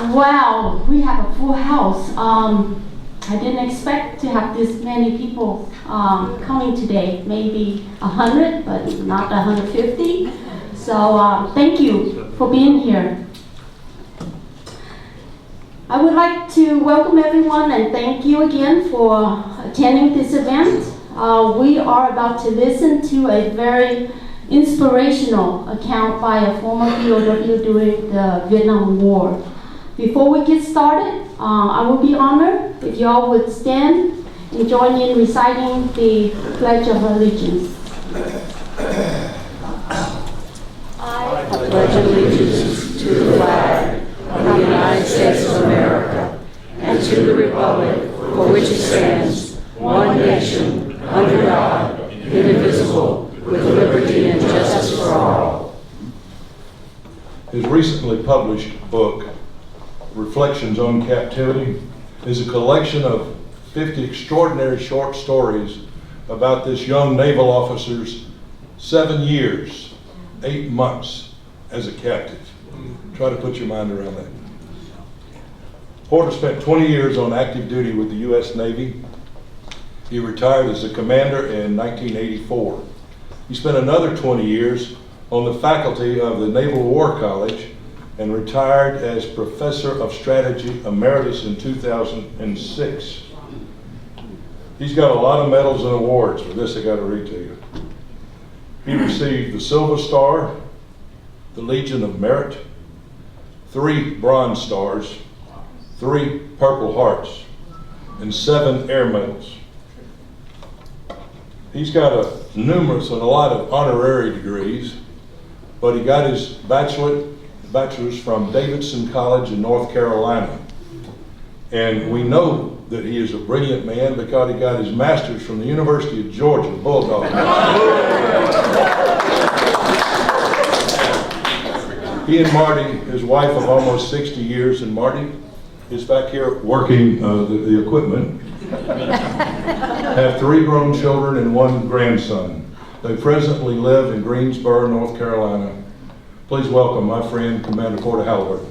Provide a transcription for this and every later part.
Wow, we have a full house. I didn't expect to have this many people coming today. Maybe 100, but not 150. So thank you for being here. I would like to welcome everyone and thank you again for attending this event. We are about to listen to a very inspirational account by a former POW during the Vietnam War. Before we get started, I would be honored if y'all would stand and join in reciting the Pledge of Allegiance. I pledge allegiance to the flag of the United States of America and to the republic for which it stands, one nation, under God, indivisible, with liberty and justice for all. His recently published book, Reflections on Captivity, is a collection of 50 extraordinary short stories about this young naval officer's 7 years, 8 months as a captive. Try to put your mind around that. Porter spent 20 years on active duty with the U.S. Navy. He retired as a commander in 1984. He spent another 20 years on the faculty of the Naval War College and retired as Professor of Strategy Emeritus in 2006. He's got a lot of medals and awards. For this, I got to read to you. He received the Silver Star, the Legion of Merit, 3 Bronze Stars, 3 Purple Hearts, and 7 Air Medals. He's got numerous and a lot of honorary degrees, but he got his bachelor's from Davidson College in North Carolina. And we know that he is a brilliant man because he got his master's from the University of Georgia, Bulldog. He and Marty, his wife of almost 60 years, and Marty is back here working the equipment, have 3 grown children and 1 grandson. They presently live in Greensboro, North Carolina. Please welcome my friend, Commander Porter Halyburton.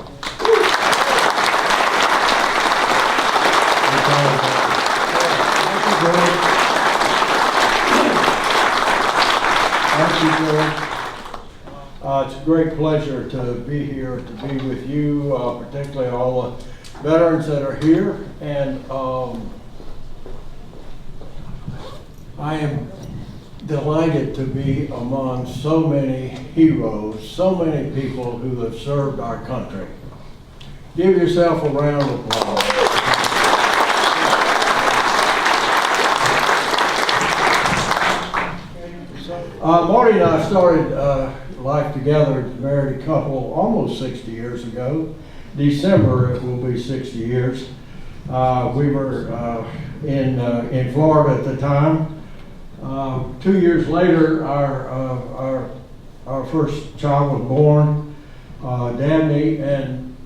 Thank you, George. It's a great pleasure to be here, to be with you, particularly all the veterans that are here. And I am delighted to be among so many heroes, so many people who have served our country. Give yourself a round of applause. Marty and I started life together as a married couple almost 60 years ago. December it will be 60 years. We were in Florida at the time. 2 years later, our first child was born, Dabney, and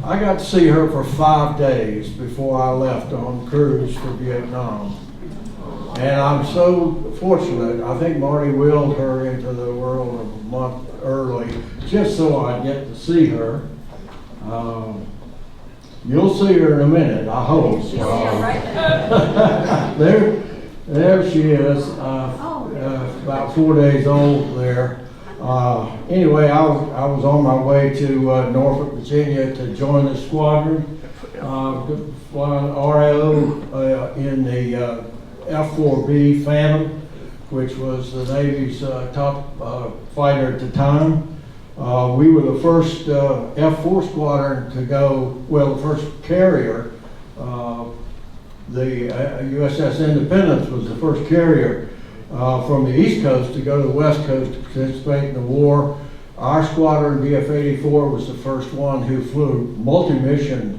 I got to see her for 5 days before I left on cruise for Vietnam. And I'm so fortunate. I think Marty willed her into the world a month early, just so I'd get to see her. You'll see her in a minute, I hope. There she is, about 4 days old there. Anyway, I was on my way to Norfolk, Virginia to join the squadron, flying RIO in the F-4B Phantom, which was the Navy's top fighter at the time. We were the first F-4 squadron to go, well, the first carrier. The USS Independence was the first carrier from the East Coast to go to the West Coast to participate in the war. Our squadron, BF-84, was the first one who flew multi-mission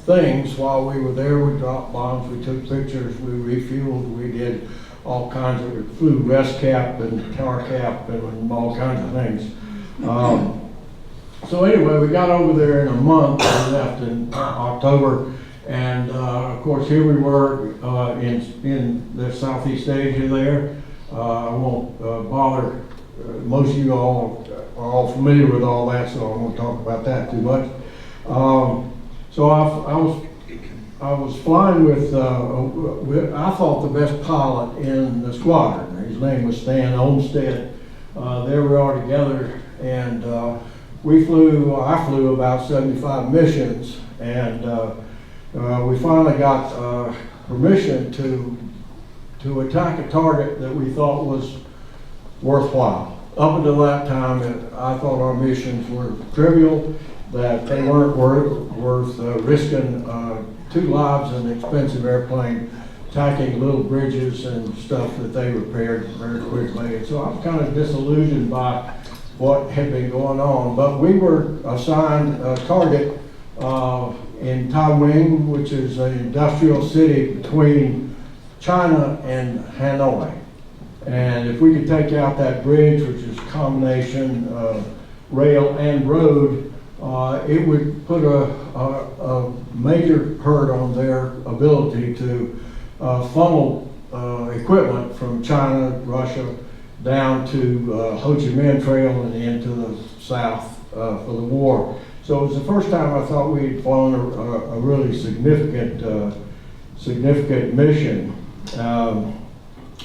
things while we were there. We dropped bombs, we took pictures, we refueled, we did all kinds of, we flew rest cap and tower cap and all kinds of things. So anyway, we got over there in a month. We left in October, and of course here we were in the Southeast Asia there. I won't bother most of you all are all familiar with all that, so I won't talk about that too much. So I was flying with I thought the best pilot in the squadron. His name was Stan Olmsted. There we are together, and I flew about 75 missions, and we finally got permission to attack a target that we thought was worthwhile. Up until that time, I thought our missions were trivial, that they weren't worth risking 2 lives in an expensive airplane, attacking little bridges and stuff that they repaired very quickly. And so I was kind of disillusioned by what had been going on. But we were assigned a target in Taiwan, which is an industrial city between China and Hanoi. And if we could take out that bridge, which is a combination rail and road, it would put a major hurt on their ability to funnel equipment from China, Russia, down to Ho Chi Minh Trail and into the south for the war. So it was the first time I thought we'd flown a really significant mission.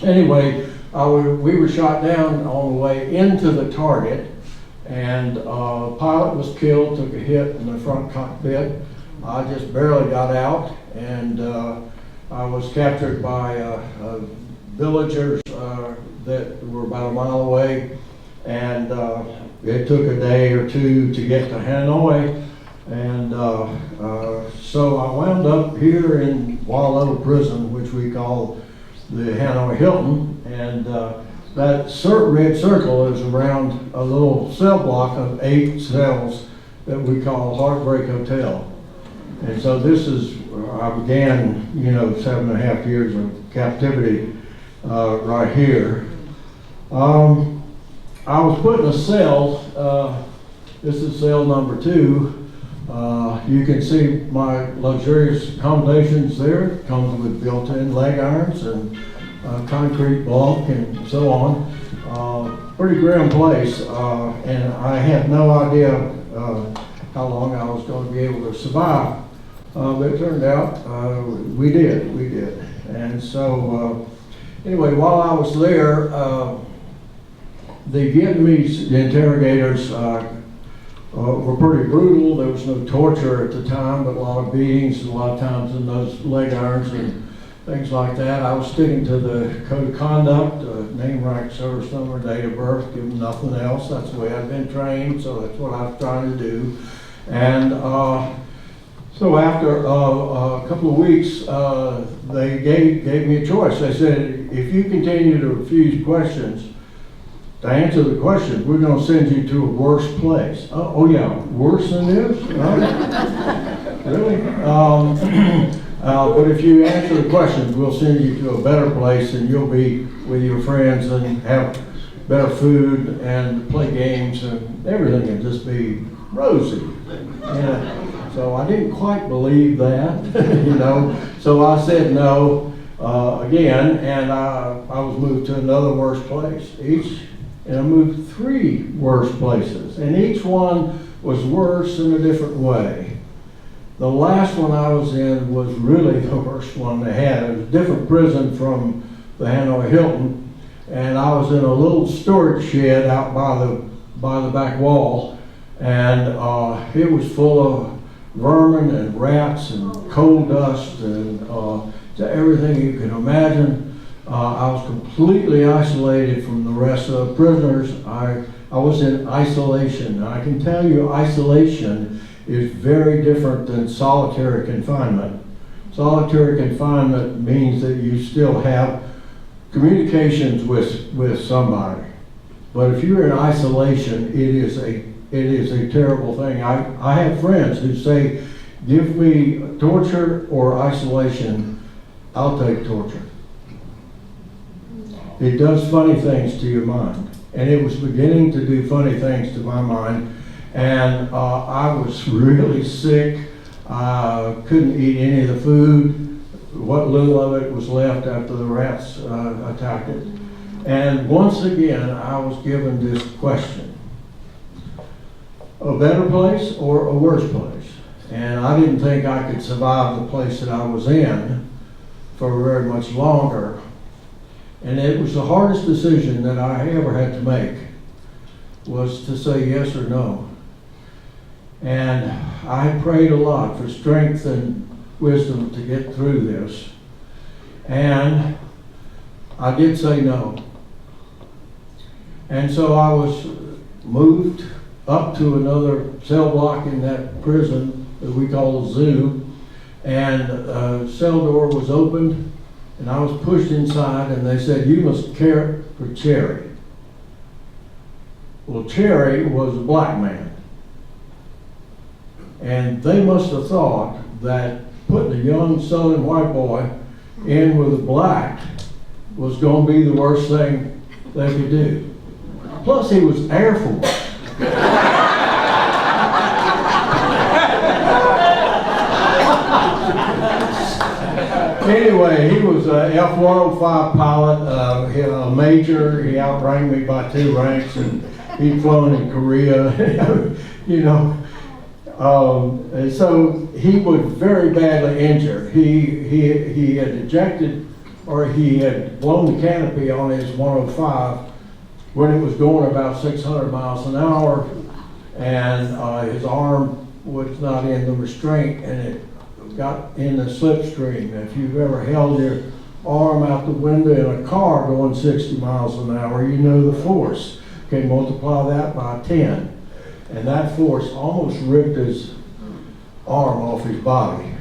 Anyway, we were shot down on the way into the target, and a pilot was killed, took a hit in the front cockpit. I just barely got out, and I was captured by villagers that were about a mile away, and it took a day or two to get to Hanoi, and so I wound up here in Wallow Prison, which we call the Hanoi Hilton, and that red circle is around a little cell block of 8 cells that we call Heartbreak Hotel. And so this is, I began, 7.5 years of captivity right here. I was put in a cell, this is cell number 2. You can see my luxurious accommodations there. It comes with built-in leg irons and concrete block and so on. Pretty grim place, and I had no idea how long I was going to be able to survive. But it turned out we did. And so anyway, while I was there, the Vietnamese interrogators were pretty brutal. There was no torture at the time, but a lot of beatings, a lot of times in those leg irons and things like that. I was sticking to the code of conduct, name, rank, service number, date of birth, give them nothing else. That's the way I've been trained, so that's what I was trying to do. And so after a couple of weeks, they gave me a choice. They said, if you continue to refuse questions, to answer the questions, we're going to send you to a worse place. Oh yeah, worse than this? Really? But if you answer the questions, we'll send you to a better place, and you'll be with your friends and have better food and play games, and everything will just be rosy. And so I didn't quite believe that, So I said no again, and I was moved to another worse place. And I moved 3 worse places, and each one was worse in a different way. The last one I was in was really the worst one they had. It was a different prison from the Hanoi Hilton, and I was in a little storage shed out by the back wall, and it was full of vermin and rats and coal dust and everything you can imagine. I was completely isolated from the rest of the prisoners. I was in isolation. And I can tell you, isolation is very different than solitary confinement. Solitary confinement means that you still have communications with somebody. But if you're in isolation, it is a terrible thing. I have friends who say, give me torture or isolation, I'll take torture. It does funny things to your mind. And it was beginning to do funny things to my mind. And I was really sick. I couldn't eat any of the food. What little of it was left after the rats attacked it. And once again, I was given this question: a better place or a worse place? And I didn't think I could survive the place that I was in for very much longer. And it was the hardest decision that I ever had to make, was to say yes or no. And I prayed a lot for strength and wisdom to get through this. And I did say no. And so I was moved up to another cell block in that prison that we call a zoo. And a cell door was opened, and I was pushed inside, and they said, "You must care for Cherry." Well, Cherry was a black man. And they must have thought that putting a young southern white boy in with a black was going to be the worst thing they could do. Plus, he was Air Force. Anyway, he was a F-105 pilot, he a major. He outranked me by 2 ranks, and he'd flown in Korea, you know. And so he was very badly injured. He had ejected, or he had blown the canopy on his 105 when it was going about 600 miles an hour, and his arm was not in the restraint, and it got in the slipstream. If you've ever held your arm out the window in a car going 60 miles an hour, you know the force. Okay, multiply that by 10. And that force almost ripped his arm off his body.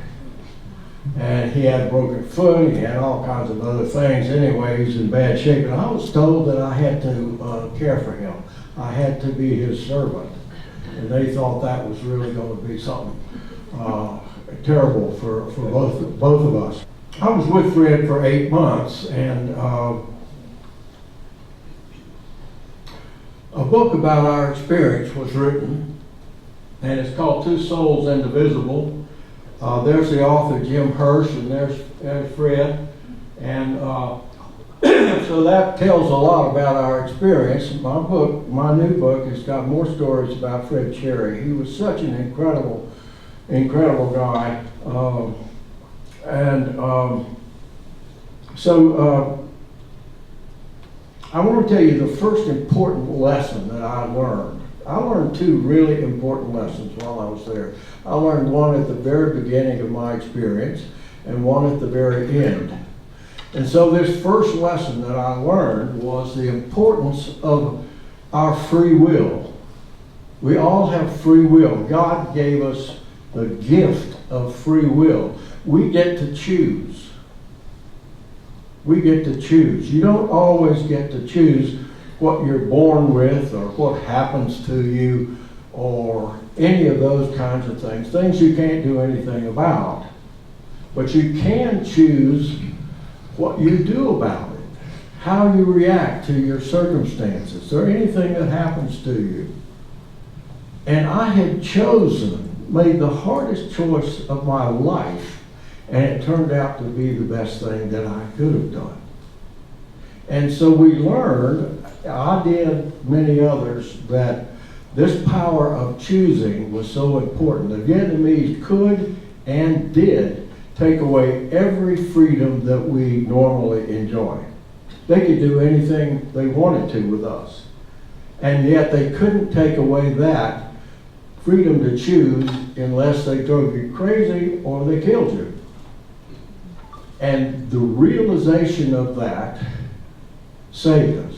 And he had a broken foot, he had all kinds of other things. Anyway, he's in bad shape. And I was told that I had to care for him. I had to be his servant. And they thought that was really going to be something terrible for both of us. I was with Fred for 8 months, and a book about our experience was written, and it's called Two Souls Indivisible. There's the author, Jim Hirsch, and there's Fred. And so that tells a lot about our experience. My new book, has got more stories about Fred Cherry. He was such an incredible guy. So I want to tell you the first important lesson that I learned. I learned 2 really important lessons while I was there. I learned one at the very beginning of my experience and one at the very end. And so this first lesson that I learned was the importance of our free will. We all have free will. God gave us the gift of free will. We get to choose. We get to choose. You don't always get to choose what you're born with or what happens to you or any of those kinds of things you can't do anything about. But you can choose what you do about it, how you react to your circumstances or anything that happens to you. And I had made the hardest choice of my life, and it turned out to be the best thing that I could have done. And so we learned, I did, many others, that this power of choosing was so important. The Vietnamese could and did take away every freedom that we normally enjoy. They could do anything they wanted to with us. And yet they couldn't take away that freedom to choose unless they drove you crazy or they killed you. And the realization of that saved us,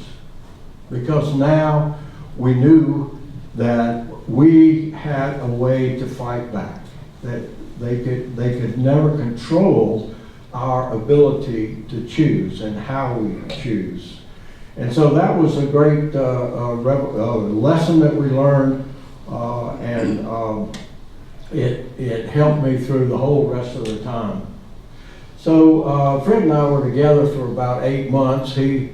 because now we knew that we had a way to fight back, that they could never control our ability to choose and how we choose. And so that was a great lesson that we learned, and it helped me through the whole rest of the time. So Fred and I were together for about 8 months. He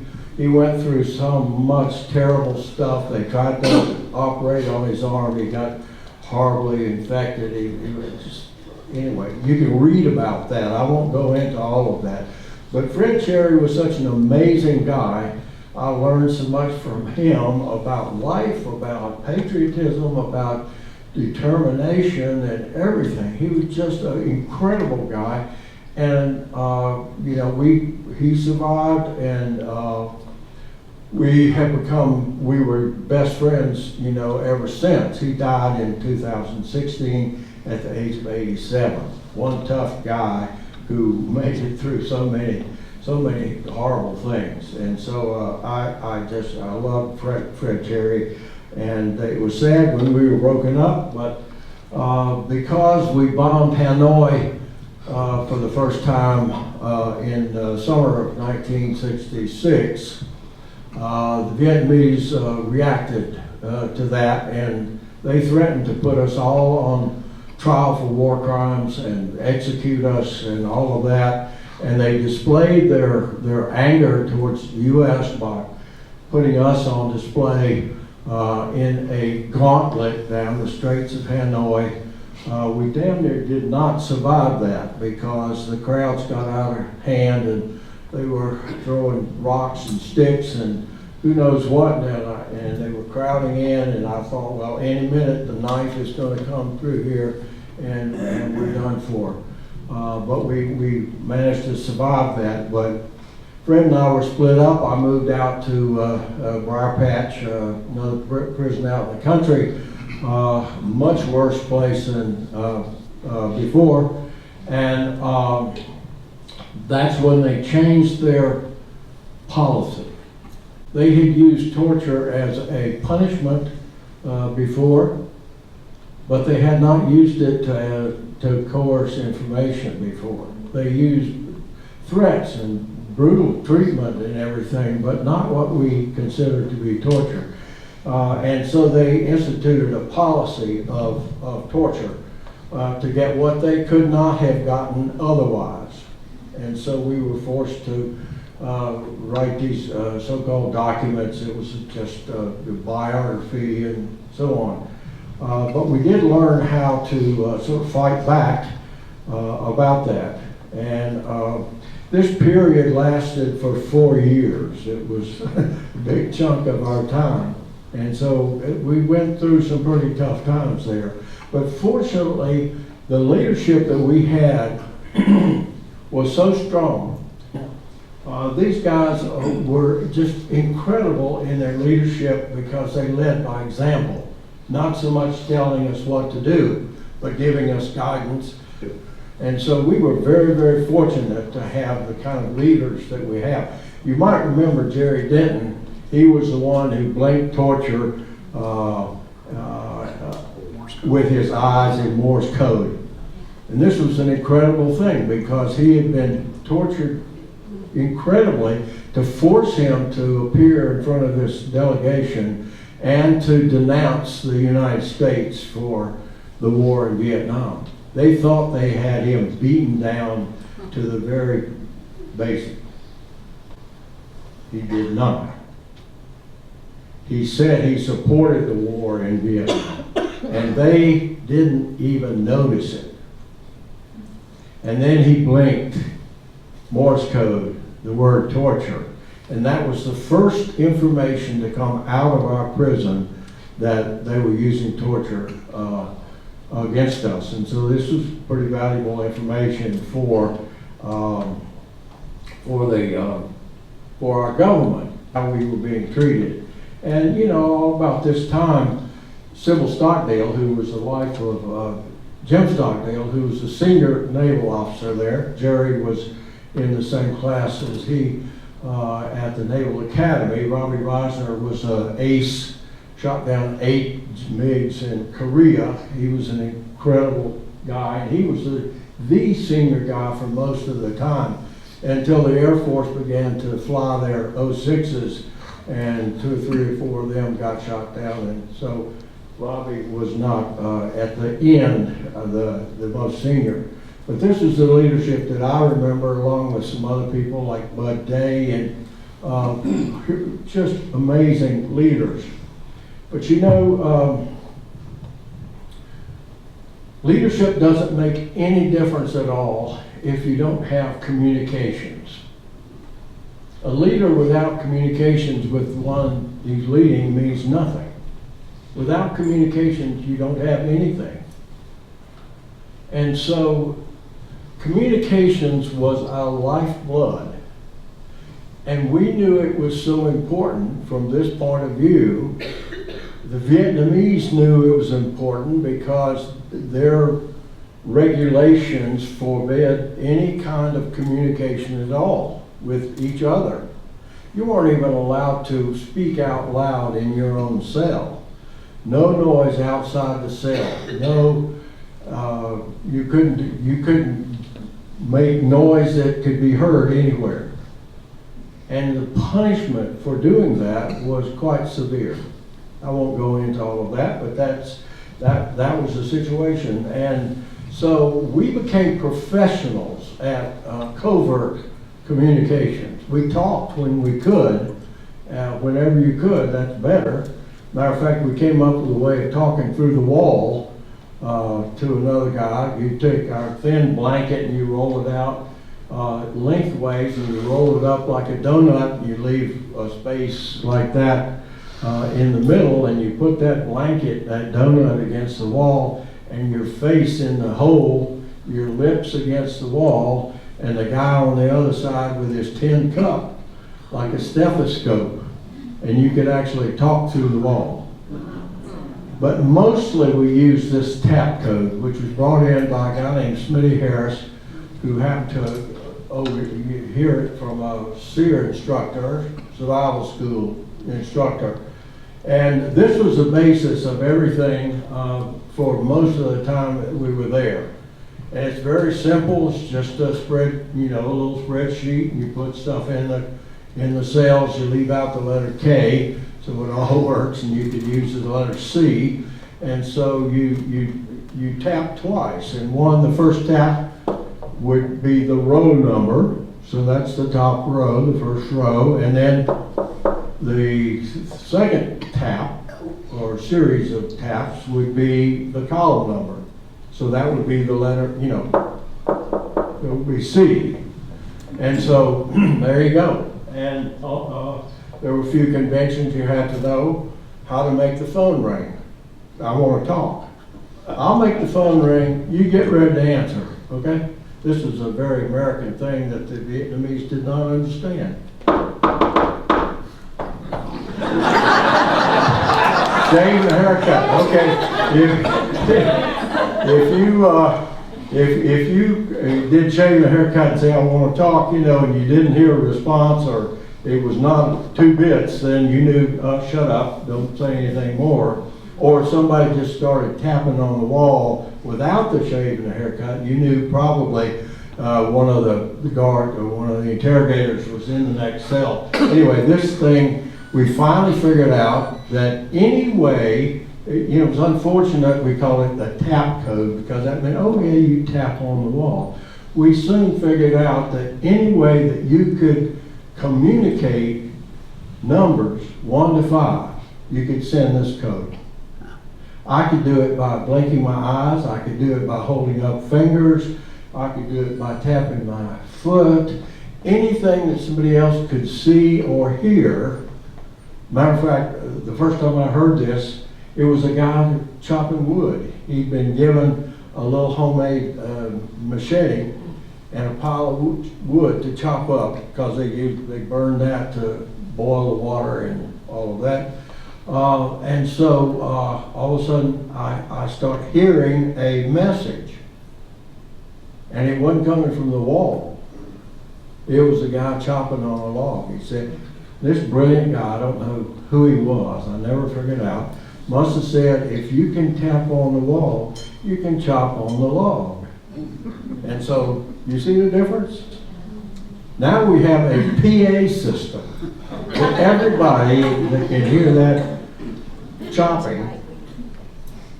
went through so much terrible stuff. They tried to operate on his arm. He got horribly infected. He was just, anyway, you can read about that. I won't go into all of that. But Fred Cherry was such an amazing guy I learned so much from him about life, about patriotism, about determination and everything. He was just an incredible guy. And, you know, he survived, and we were best friends, you know, ever since. He died in 2016 at the age of 87. One tough guy who made it through so many horrible things. And so I love Fred Terry. And it was sad when we were broken up, but because we bombed Hanoi for the first time in the summer of 1966, the Vietnamese reacted to that, and they threatened to put us all on trial for war crimes and execute us and all of that. And they displayed their anger towards the U.S. by putting us on display in a gauntlet down the Straits of Hanoi. We damn near did not survive that because the crowds got out of hand and they were throwing rocks and sticks and who knows what, and they were crowding in, and I thought, well, any minute the knife is going to come through here and we're done for. But we managed to survive that. But Fred and I were split up. I moved out to Briar Patch, another prison out in the country, much worse place than before. And that's when they changed their policy. They had used torture as a punishment before, but they had not used it to coerce information before. They used threats and brutal treatment and everything, but not what we consider to be torture. And so they instituted a policy of torture to get what they could not have gotten otherwise. And so we were forced to write these so-called documents. It was just the biography and so on. But we did learn how to sort of fight back about that. And this period lasted for 4 years. It was a big chunk of our time. And so we went through some pretty tough times there. But fortunately, the leadership that we had was so strong. These guys were just incredible in their leadership because they led by example. Not so much telling us what to do, but giving us guidance. And so we were very, very fortunate to have the kind of leaders that we have. You might remember Jerry Denton. He was the one who blamed torture with his eyes in Morse code. And this was an incredible thing because he had been tortured incredibly to force him to appear in front of this delegation and to denounce the United States for the war in Vietnam. They thought they had him beaten down to the very basic. He did not. He said he supported the war in Vietnam, and they didn't even notice it. And then he blinked Morse code, the word torture. And that was the first information to come out of our prison that they were using torture against us. And so this was pretty valuable information for our government, how we were being treated. And you know, all about this time, Sybil Stockdale, who was the wife of Jim Stockdale, who was the senior naval officer there. Jerry was in the same class as he at the Naval Academy. Robbie Reisner was an ace, shot down 8 MiGs in Korea. He was an incredible guy. He was the senior guy for most of the time until the Air Force began to fly their 06s, and 2 or 3 or 4 of them got shot down. And so Robbie was not at the end the most senior. But this is the leadership that I remember, along with some other people like Bud Day, and just amazing leaders. But you know, leadership doesn't make any difference at all if you don't have communications. A leader without communications with the one he's leading means nothing. Without communications, you don't have anything. And so communications was our lifeblood. And we knew it was so important from this point of view. The Vietnamese knew it was important because their regulations forbid any kind of communication at all with each other. You weren't even allowed to speak out loud in your own cell. No noise outside the cell. No, you couldn't make noise that could be heard anywhere. And the punishment for doing that was quite severe. I won't go into all of that, but that was the situation. And so we became professionals at covert communications. We talked when we could, whenever you could, that's better. Matter of fact, we came up with a way of talking through the wall to another guy. You take our thin blanket and you roll it out lengthways and you roll it up like a donut and you leave a space like that in the middle, and you put that blanket, that donut, against the wall and your face in the hole, your lips against the wall, and the guy on the other side with his tin cup like a stethoscope, and you could actually talk through the wall. But mostly we used this tap code, which was brought in by a guy named Smitty Harris, who happened to hear it from a SEER instructor, survival school instructor. And this was the basis of everything for most of the time that we were there. And it's very simple. It's just a spread, a little spreadsheet, and you put stuff in the cells. You leave out the letter K, so it all works, and you could use the letter C. And so you tap twice, and the first tap would be the row number. So that's the top row, the first row, and then the second tap or series of taps would be the column number. So that would be the letter, it would be C. And so there you go. And there were a few conventions you had to know how to make the phone ring. I want to talk. I'll make the phone ring, you get ready to answer, okay? This is a very American thing that the Vietnamese did not understand. Shave the haircut, okay. If you did shave the haircut and say, I want to talk, and you didn't hear a response, or it was not 2 bits, then you knew, shut up, don't say anything more. Or somebody just started tapping on the wall without the shave and the haircut, you knew probably one of the guard or one of the interrogators was in the next cell. Anyway, this thing, we finally figured out that anyway, it was unfortunate we call it the tap code, because that meant, oh yeah, you tap on the wall. We soon figured out that any way that you could communicate numbers 1 to 5, you could send this code. I could do it by blinking my eyes, I could do it by holding up fingers, I could do it by tapping my foot, anything that somebody else could see or hear. Matter of fact, the first time I heard this, it was a guy chopping wood. He'd been given a little homemade machete and a pile of wood to chop up, because they burned that to boil the water and all of that. And so all of a sudden I start hearing a message, and it wasn't coming from the wall. It was a guy chopping on a log. He said, this brilliant guy, I don't know who he was, I never figured out, must have said, if you can tap on the wall, you can chop on the log. And so, you see the difference? Now we have a PA system that everybody that can hear that chopping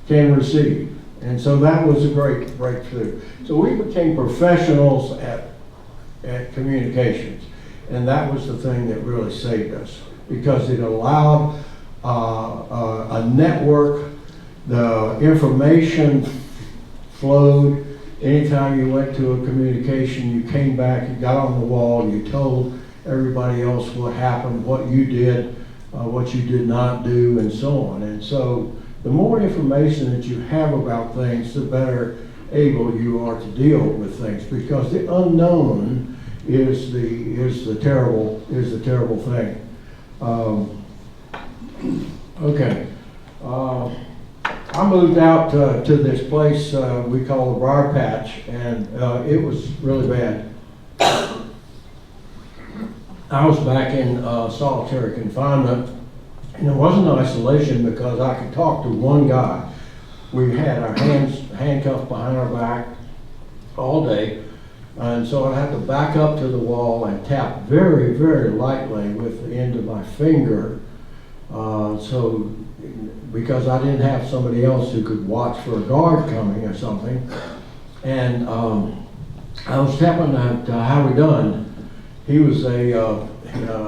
can receive. And so that was a great breakthrough. So we became professionals at communications. And that was the thing that really saved us, because it allowed a network, the information flowed. Anytime you went to a communication, you came back, you got on the wall, you told everybody else what happened, what you did, what you did not do, and so on. And so the more information that you have about things, the better able you are to deal with things, because the unknown is the terrible thing. Okay. I moved out to this place we call the Briar Patch, and it was really bad. I was back in solitary confinement, and it wasn't isolation because I could talk to one guy. We had our hands handcuffed behind our back all day, and so I'd have to back up to the wall and tap very, very lightly with the end of my finger. Because I didn't have somebody else who could watch for a guard coming or something. And I was tapping at Howie Dunn. He was a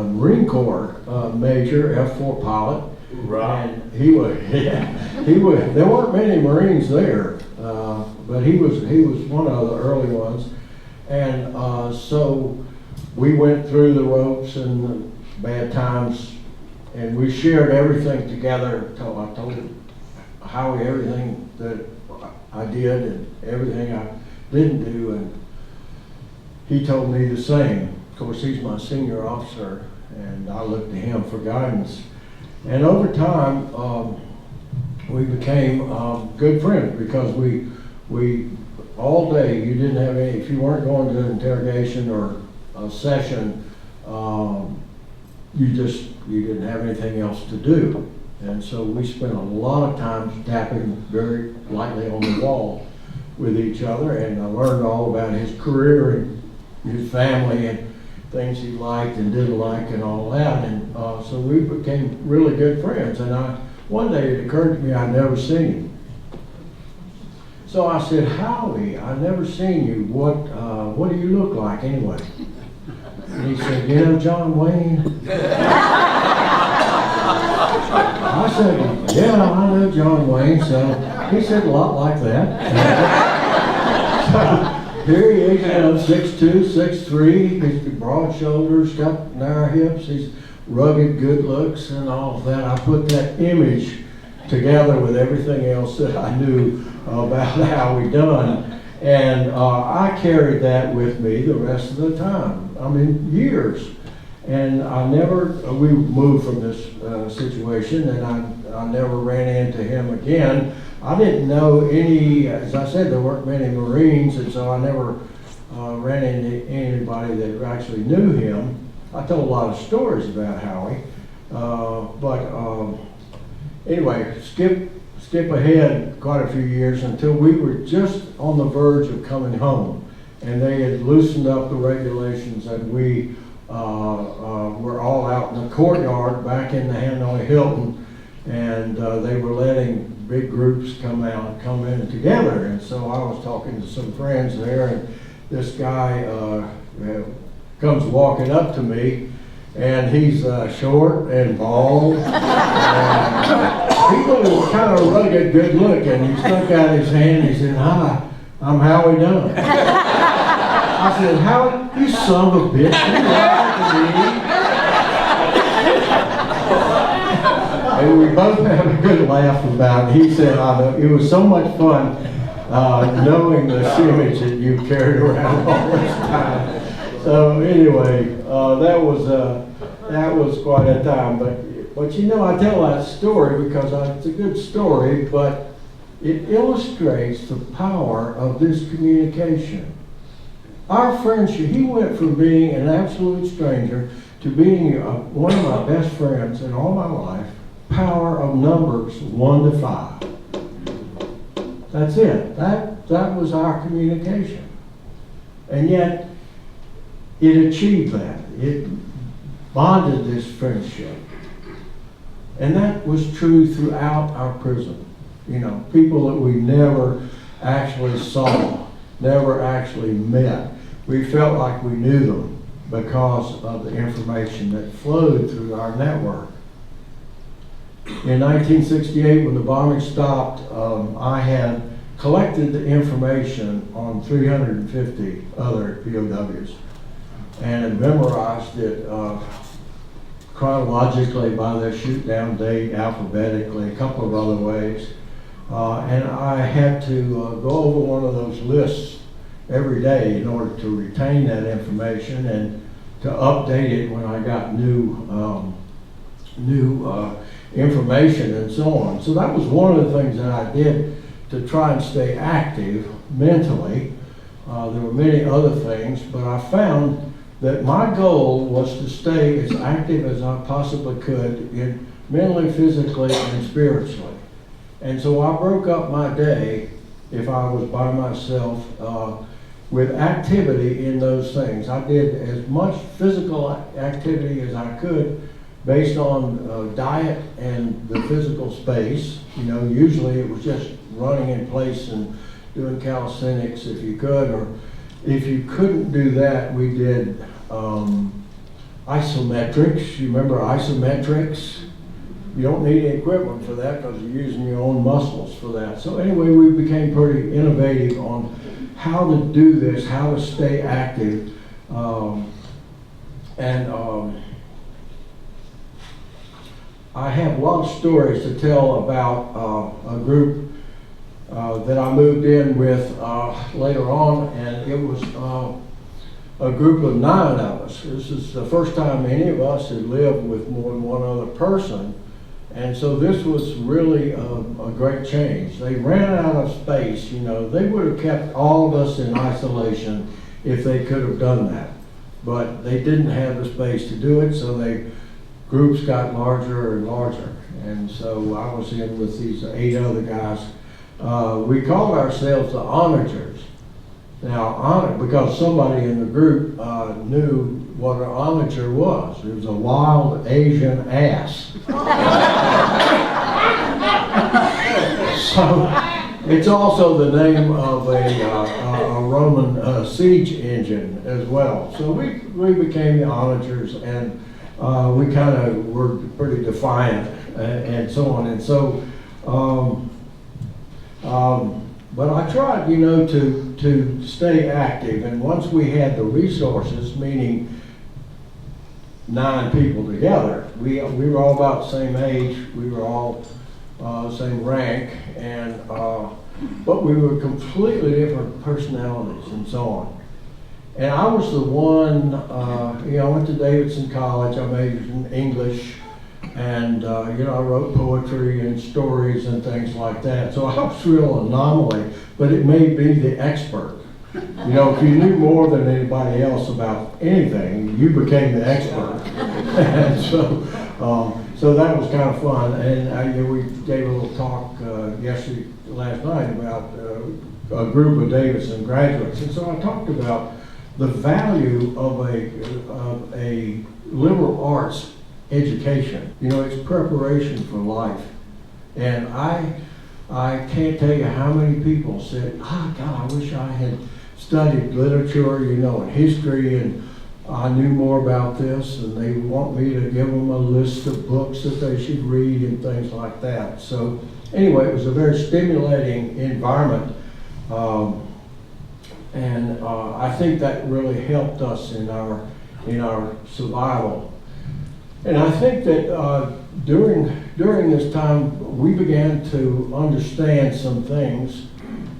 Marine Corps major, F-4 pilot. Right. And he was, there weren't many Marines there, but he was one of the early ones. And so we went through the ropes and the bad times, and we shared everything together. I told Howie everything that I did and everything I didn't do, and he told me the same. Of course, he's my senior officer, and I looked to him for guidance. And over time, we became good friends, because we all day, you didn't have any, if you weren't going to an interrogation or a session, you didn't have anything else to do. And so we spent a lot of time tapping very lightly on the wall with each other, and I learned all about his career and his family and things he liked and didn't like and all that. And so we became really good friends. And one day it occurred to me I'd never seen him. So I said, Howie, I've never seen you. What do you look like anyway? And he said, you know John Wayne? I said, yeah, I know John Wayne. So he said, a lot like that. So here he is, 6'2", 6'3", he's got broad shoulders, got narrow hips, he's rugged, good looks, and all of that. I put that image together with everything else that I knew about Howie Dunn, and I carried that with me the rest of the time. I mean, years. And we moved from this situation, and I never ran into him again. I didn't know any, as I said, there weren't many Marines, and so I never ran into anybody that actually knew him. I told a lot of stories about Howie, anyway, skip ahead quite a few years until we were just on the verge of coming home, and they had loosened up the regulations, and we were all out in the courtyard back in the Hanoi Hilton, and they were letting big groups come in together. And so I was talking to some friends there, and this guy comes walking up to me, and he's short and bald. He was kind of rugged, good looking. He stuck out his hand, he said, hi, I'm Howie Dunn. I said, Howie, you son of a bitch, you lied to me. And we both had a good laugh about it. He said, it was so much fun knowing this image that you carried around all this time. So anyway, that was quite a time. But you know, I tell that story because it's a good story, but it illustrates the power of this communication. Our friendship, he went from being an absolute stranger to being one of my best friends in all my life. Power of numbers 1 to 5. That's it. That was our communication. And yet, it achieved that. It bonded this friendship. And that was true throughout our prison. You know, people that we never actually saw, never actually met. We felt like we knew them because of the information that flowed through our network. In 1968, when the bombing stopped, I had collected the information on 350 other POWs. and had memorized it chronologically by their shoot down date, alphabetically, a couple of other ways. And I had to go over one of those lists every day in order to retain that information and to update it when I got new information and so on. So that was one of the things that I did to try and stay active mentally. There were many other things, but I found that my goal was to stay as active as I possibly could in mentally, physically, and spiritually. And so I broke up my day, if I was by myself, with activity in those things. I did as much physical activity as I could based on diet and the physical space. You know, usually it was just running in place and doing calisthenics if you could, or if you couldn't do that, we did isometrics. You remember isometrics? You don't need any equipment for that because you're using your own muscles for that. So anyway, we became pretty innovative on how to do this, how to stay active. I have a lot of stories to tell about a group that I moved in with later on, and it was a group of 9 of us. This is the first time any of us had lived with more than one other person, and so this was really a great change. They ran out of space. You know, they would have kept all of us in isolation if they could have done that, but they didn't have the space to do it, so groups got larger and larger, and so I was in with these 8 other guys. We called ourselves the onagers. Now, because somebody in the group knew what an onager was. It was a wild Asian ass. So it's also the name of a Roman siege engine as well. So we became the onagers, and we kind of were pretty defiant and so on. And so, but I tried, you know, to stay active. And once we had the resources, meaning 9 people together, we were all about the same age. We were all same rank, and but we were completely different personalities and so on. And I was the one, you know, I went to Davidson College. I majored in English, and you know, I wrote poetry and stories and things like that. So I was a real anomaly, but it made me the expert. You know, if you knew more than anybody else about anything, you became the expert. And so that was kind of fun. And you know, we gave a little talk last night about a group of Davidson graduates, and so I talked about the value of a liberal arts education. You know, it's preparation for life. And I can't tell you how many people said, God, I wish I had studied literature, you know, and history, and I knew more about this, and they want me to give them a list of books that they should read and things like that. So anyway, it was a very stimulating environment. And I think that really helped us in our survival. And I think that during this time, we began to understand some things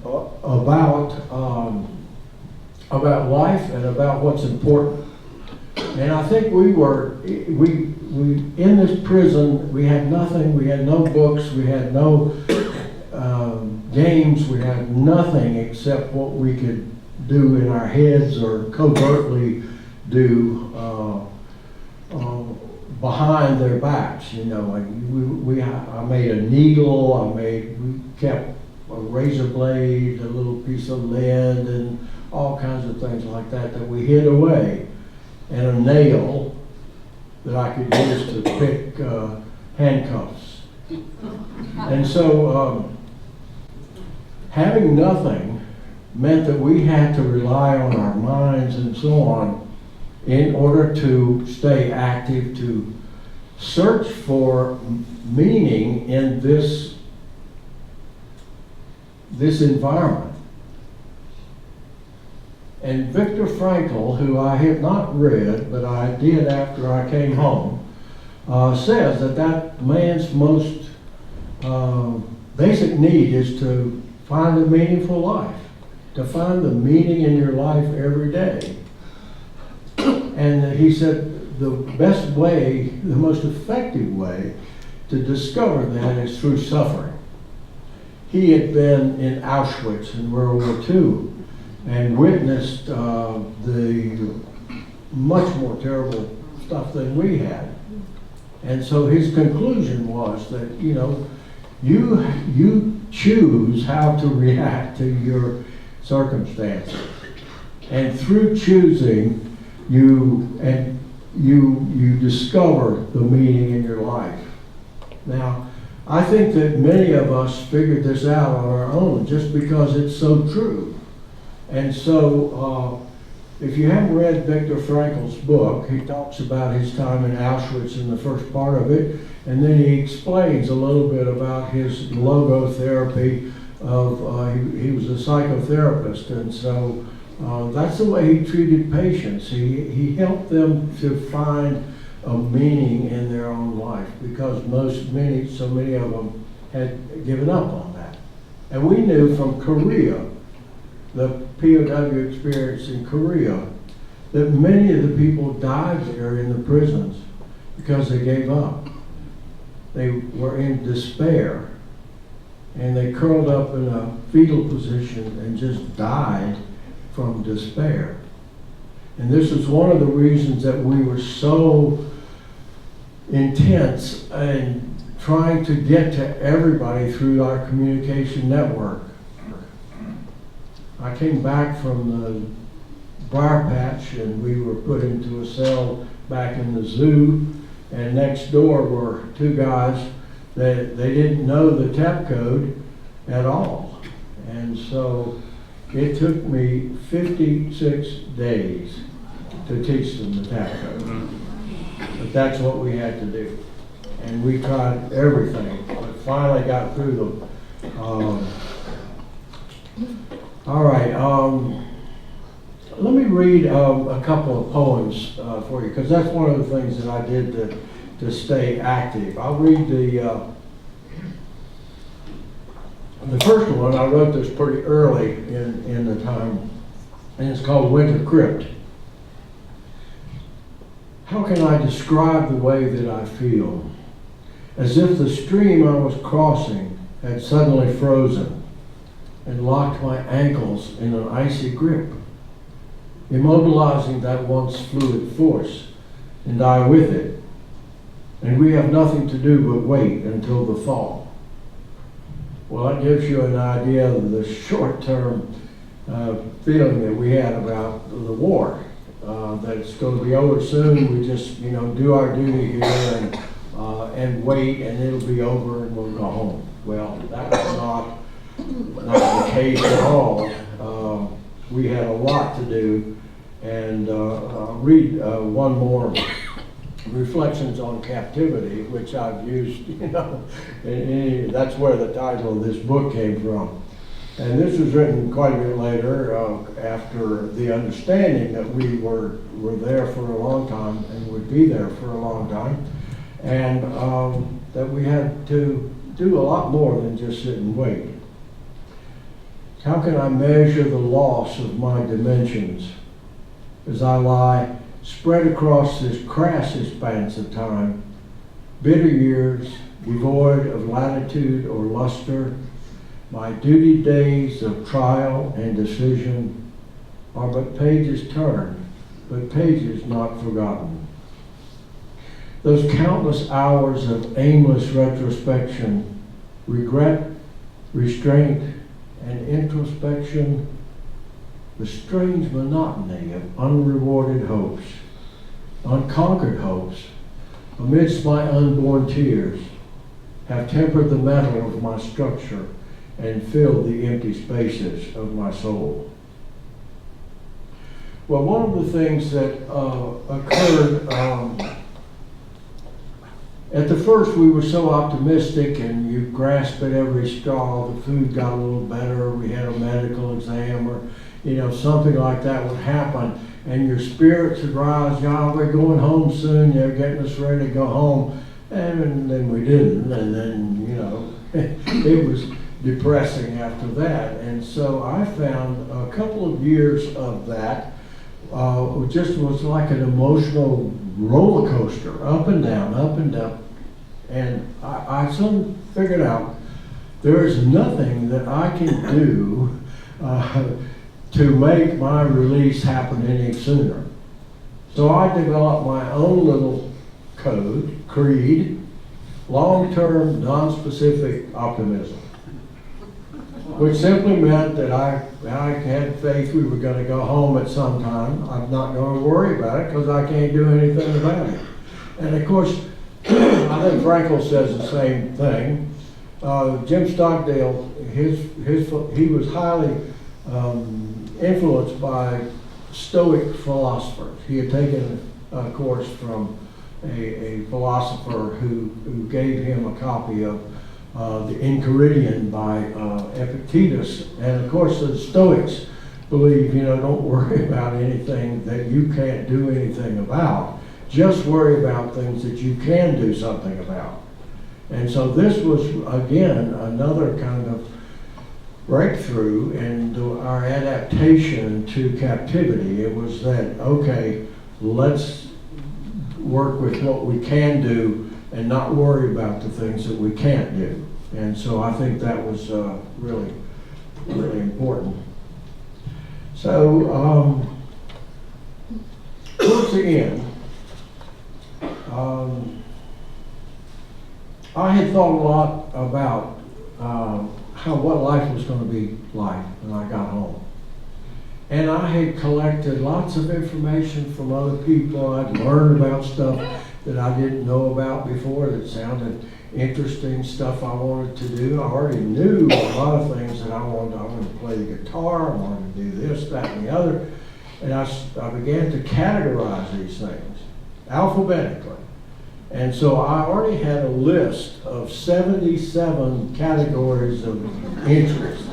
about life and about what's important. And I think we in this prison, we had nothing. We had no books. We had no games. We had nothing except what we could do in our heads or covertly do behind their backs. You know, like I made a needle. We kept a razor blade, a little piece of lead, and all kinds of things like that we hid away, and a nail that I could use to pick handcuffs. And so having nothing meant that we had to rely on our minds and so on in order to stay active, to search for meaning in this environment. And Viktor Frankl, who I have not read, but I did after I came home, says that man's most basic need is to find a meaningful life, to find the meaning in your life every day. And he said the best way, the most effective way to discover that is through suffering. He had been in Auschwitz in World War II and witnessed the much more terrible stuff than we had. And so his conclusion was that, you choose how to react to your circumstances. And through choosing, you discover the meaning in your life. Now, I think that many of us figured this out on our own just because it's so true. And so, if you haven't read Viktor Frankl's book, he talks about his time in Auschwitz in the first part of it, and then he explains a little bit about his logotherapy he was a psychotherapist, and so that's the way he treated patients. He helped them to find a meaning in their own life because so many of them had given up on that. And we knew from Korea, the POW experience in Korea, that many of the people died there in the prisons because they gave up. They were in despair, and they curled up in a fetal position and just died from despair. And this is one of the reasons that we were so intense in trying to get to everybody through our communication network. I came back from the briar patch, and we were put into a cell back in the zoo, and next door were two guys that they didn't know the tap code at all. And so it took me 56 days to teach them the tap code. But that's what we had to do. And we tried everything, but finally got through them. All right, let me read a couple of poems for you, because that's one of the things that I did to stay active. I'll read the first one. I wrote this pretty early in the time, and it's called Winter Crypt. How can I describe the way that I feel? As if the stream I was crossing had suddenly frozen and locked my ankles in an icy grip, immobilizing that once fluid force, and I with it. And we have nothing to do but wait until the thaw. Well, that gives you an idea of the short-term feeling that we had about the war, that it's going to be over soon. We just, do our duty here and wait, and it'll be over, and we'll go home. Well, that's not the case at all. We had a lot to do, and I'll read one more. Reflections on Captivity, which I've used, that's where the title of this book came from. And this was written quite a bit later, after the understanding that we were there for a long time and would be there for a long time, and that we had to do a lot more than just sit and wait. How can I measure the loss of my dimensions as I lie spread across this crass expanse of time, bitter years devoid of latitude or luster? My duty days of trial and decision are but pages turned, but pages not forgotten. Those countless hours of aimless retrospection, regret, restraint, and introspection, the strange monotony of unrewarded hopes, unconquered hopes, amidst my unborn tears, have tempered the metal of my structure and filled the empty spaces of my soul. Well, one of the things that occurred, at the first we were so optimistic, and you grasped at every straw. The food got a little better, we had a medical exam, or something like that would happen, and your spirits would rise. Yeah, we're going home soon. They're getting us ready to go home, and then we didn't, and then it was depressing after that. And so I found a couple of years of that just was like an emotional roller coaster, up and down, up and down. And I soon figured out there is nothing that I can do to make my release happen any sooner. So I developed my own little creed, long-term, non-specific optimism, which simply meant that I had faith we were going to go home at some time. I'm not going to worry about it because I can't do anything about it. And of course, I think Frankel says the same thing. Jim Stockdale, he was highly influenced by Stoic philosophers. He had taken a course from a philosopher who gave him a copy of the Enchiridion by Epictetus. And of course the Stoics believe, don't worry about anything that you can't do anything about. Just worry about things that you can do something about. And so this was, again, another kind of breakthrough in our adaptation to captivity. It was that, okay, let's work with what we can do and not worry about the things that we can't do. And so I think that was really, really important. So towards the end, I had thought a lot about what life was going to be like when I got home. And I had collected lots of information from other people. I'd learned about stuff that I didn't know about before that sounded interesting, stuff I wanted to do. I already knew a lot of things that I wanted. I wanted to play the guitar, I wanted to do this, that, and the other. And I began to categorize these things alphabetically. And so I already had a list of 77 categories of interest,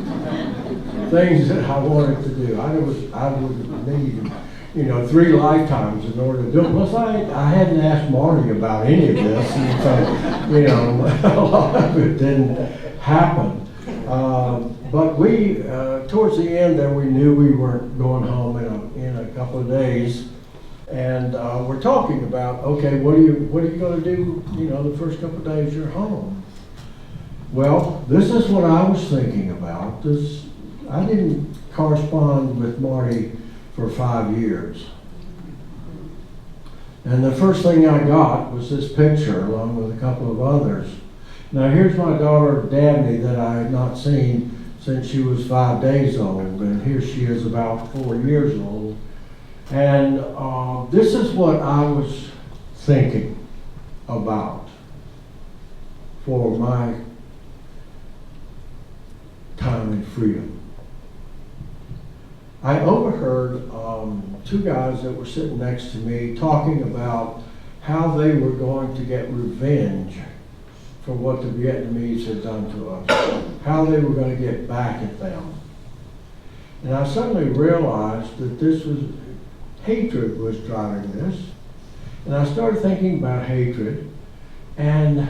things that I wanted to do. I would need, 3 lifetimes in order to do it. Plus, I hadn't asked Marty about any of this, and so, a lot of it didn't happen. But we, towards the end there, we knew we weren't going home in a couple of days. And we're talking about, okay, what are you going to do, the first couple of days you're home? Well, this is what I was thinking about. I didn't correspond with Marty for 5 years. And the first thing I got was this picture along with a couple of others. Now here's my daughter Dabney that I had not seen since she was 5 days old, and here she is about 4 years old. And this is what I was thinking about for my time in freedom. I overheard 2 guys that were sitting next to me talking about how they were going to get revenge for what the Vietnamese had done to us, how they were going to get back at them. And I suddenly realized that hatred was driving this. And I started thinking about hatred, and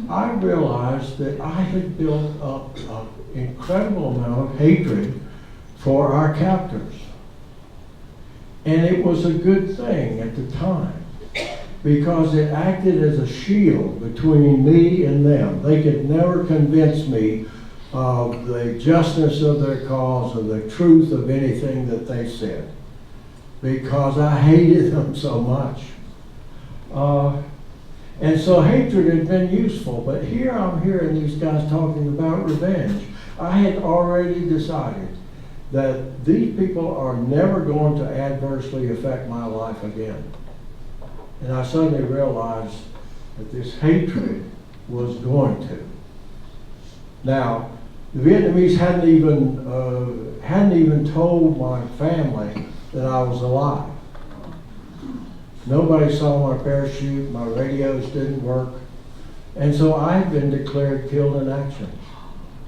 I realized that I had built up an incredible amount of hatred for our captors. And it was a good thing at the time, because it acted as a shield between me and them. They could never convince me of the justness of their cause or the truth of anything that they said, because I hated them so much. And so hatred had been useful, but here I'm hearing these guys talking about revenge. I had already decided that these people are never going to adversely affect my life again. And I suddenly realized that this hatred was going to. Now, the Vietnamese hadn't even told my family that I was alive. Nobody saw my parachute, my radios didn't work. And so I had been declared killed in action.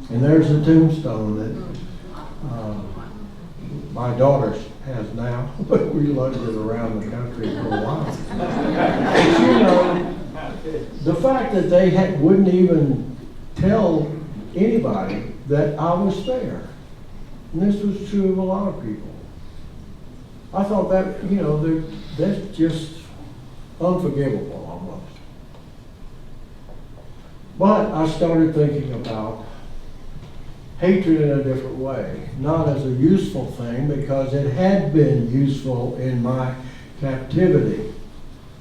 And there's the tombstone my daughter has now, but we lugged it around the country for a while. But, you know, the fact that they wouldn't even tell anybody that I was there. And this was true of a lot of people. I thought that, you know, that's just unforgivable almost. But I started thinking about hatred in a different way, not as a useful thing, because it had been useful in my captivity.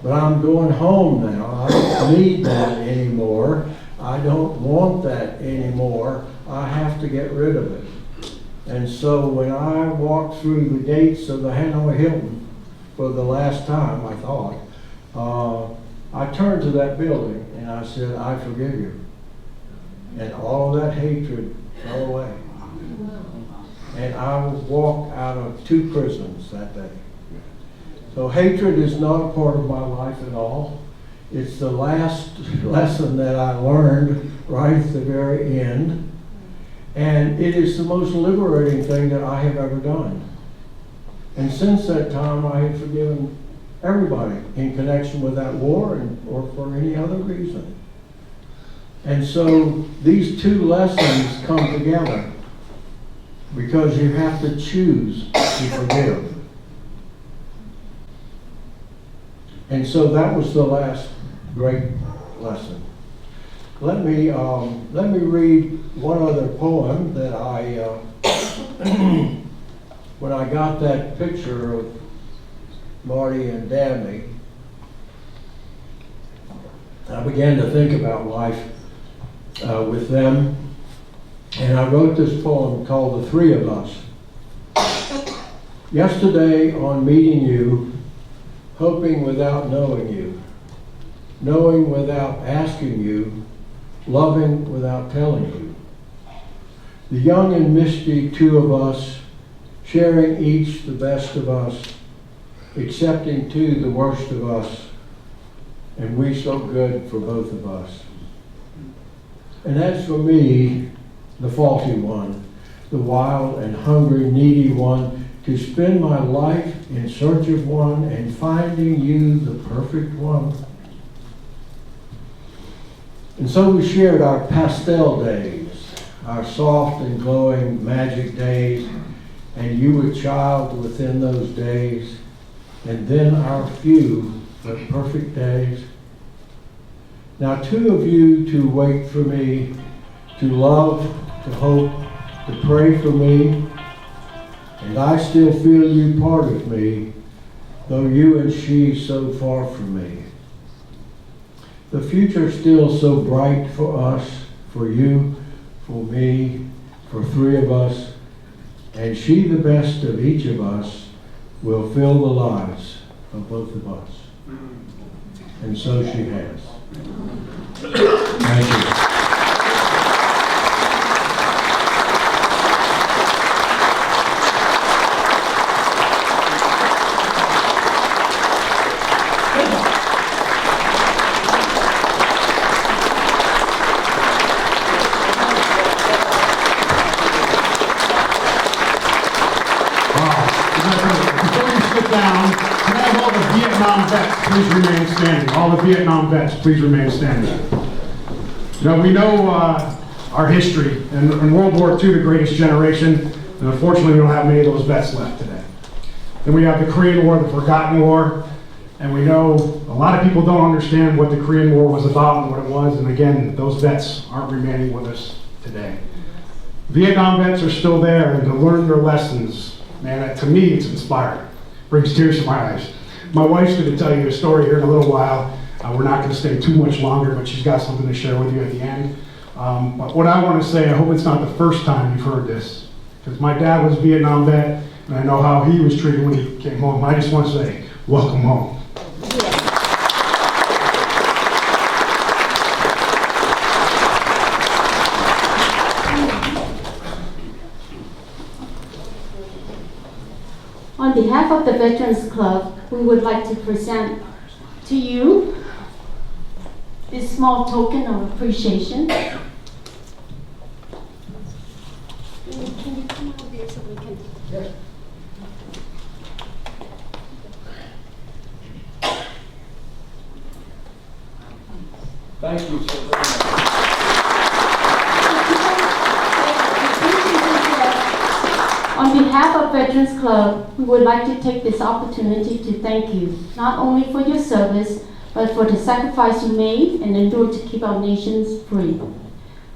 But I'm going home now. I don't need that anymore. I don't want that anymore. I have to get rid of it. And so when I walked through the gates of the Hanoi Hilton for the last time, I thought, I turned to that building and I said, I forgive you. And all of that hatred fell away. And I walked out of 2 prisons that day. So hatred is not a part of my life at all. It's the last lesson that I learned right at the very end. And it is the most liberating thing that I have ever done. And since that time, I have forgiven everybody in connection with that war or for any other reason. And so these 2 lessons come together because you have to choose to forgive. And so that was the last great lesson. Let me read one other poem that when I got that picture of Marty and Dabney, I began to think about life with them, and I wrote this poem called The Three of Us. Yesterday on meeting you, hoping without knowing you, knowing without asking you, loving without telling you. The young and misty 2 of us, sharing each the best of us, accepting 2 the worst of us, and we so good for both of us. And that's for me, the faulty one, the wild and hungry, needy one, to spend my life in search of one and finding you the perfect one. And so we shared our pastel days, our soft and glowing magic days, and you a child within those days, and then our few but perfect days. Now 2 of you to wait for me, to love, to hope, to pray for me, and I still feel you part of me, though you and she so far from me. The future still so bright for us, for you, for me, for 3 of us, and she, the best of each of us, will fill the lives of both of us. And so she has. Thank you. Please remain standing. All the Vietnam vets, please remain standing. Now, we know our history, and in World War II, the greatest generation, and unfortunately, we don't have many of those vets left today. Then we have the Korean War, the forgotten war, and we know a lot of people don't understand what the Korean War was about and what it was, and again, those vets aren't remaining with us today. Vietnam vets are still there, and to learn their lessons, man, to me, it's inspiring. Brings tears to my eyes. My wife's going to tell you a story here in a little while. We're not going to stay too much longer, but she's got something to share with you at the end. But what I want to say, I hope it's not the first time you've heard this, because my dad was a Vietnam vet, and I know how he was treated when he came home. I just want to say, welcome home. On behalf of the Veterans Club, we would like to present to you this small token of appreciation. Can you come out here so we can? Yes. Thank you so very much. On behalf of Veterans Club, we would like to take this opportunity to thank you, not only for your service, but for the sacrifice you made and endured to keep our nations free.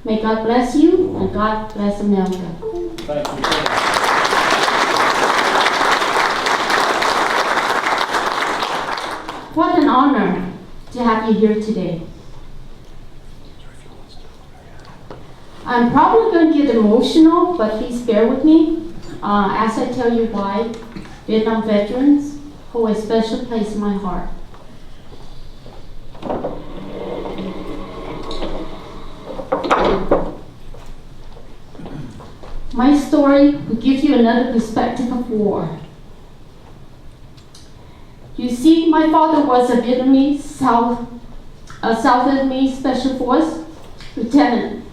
May God bless you, and God bless America. Thank you so much. What an honor to have you here today. I'm probably going to get emotional, but please bear with me as I tell you why Vietnam veterans hold a special place in my heart. My story will give you another perspective of war. You see, my father was a Vietnamese South Vietnamese Special Force lieutenant.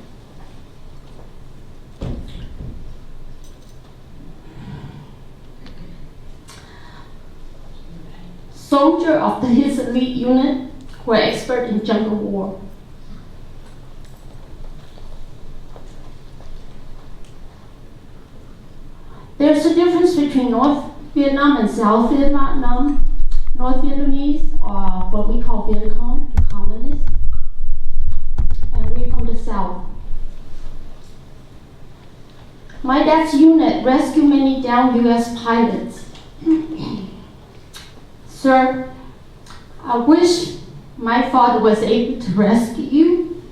Soldier of his elite unit who are expert in jungle war. There's a difference between North Vietnam and South Vietnam. North Vietnamese are what we call Viet Cong, the communists, and we're from the South. My dad's unit rescued many downed U.S. pilots. Sir, I wish my father was able to rescue you.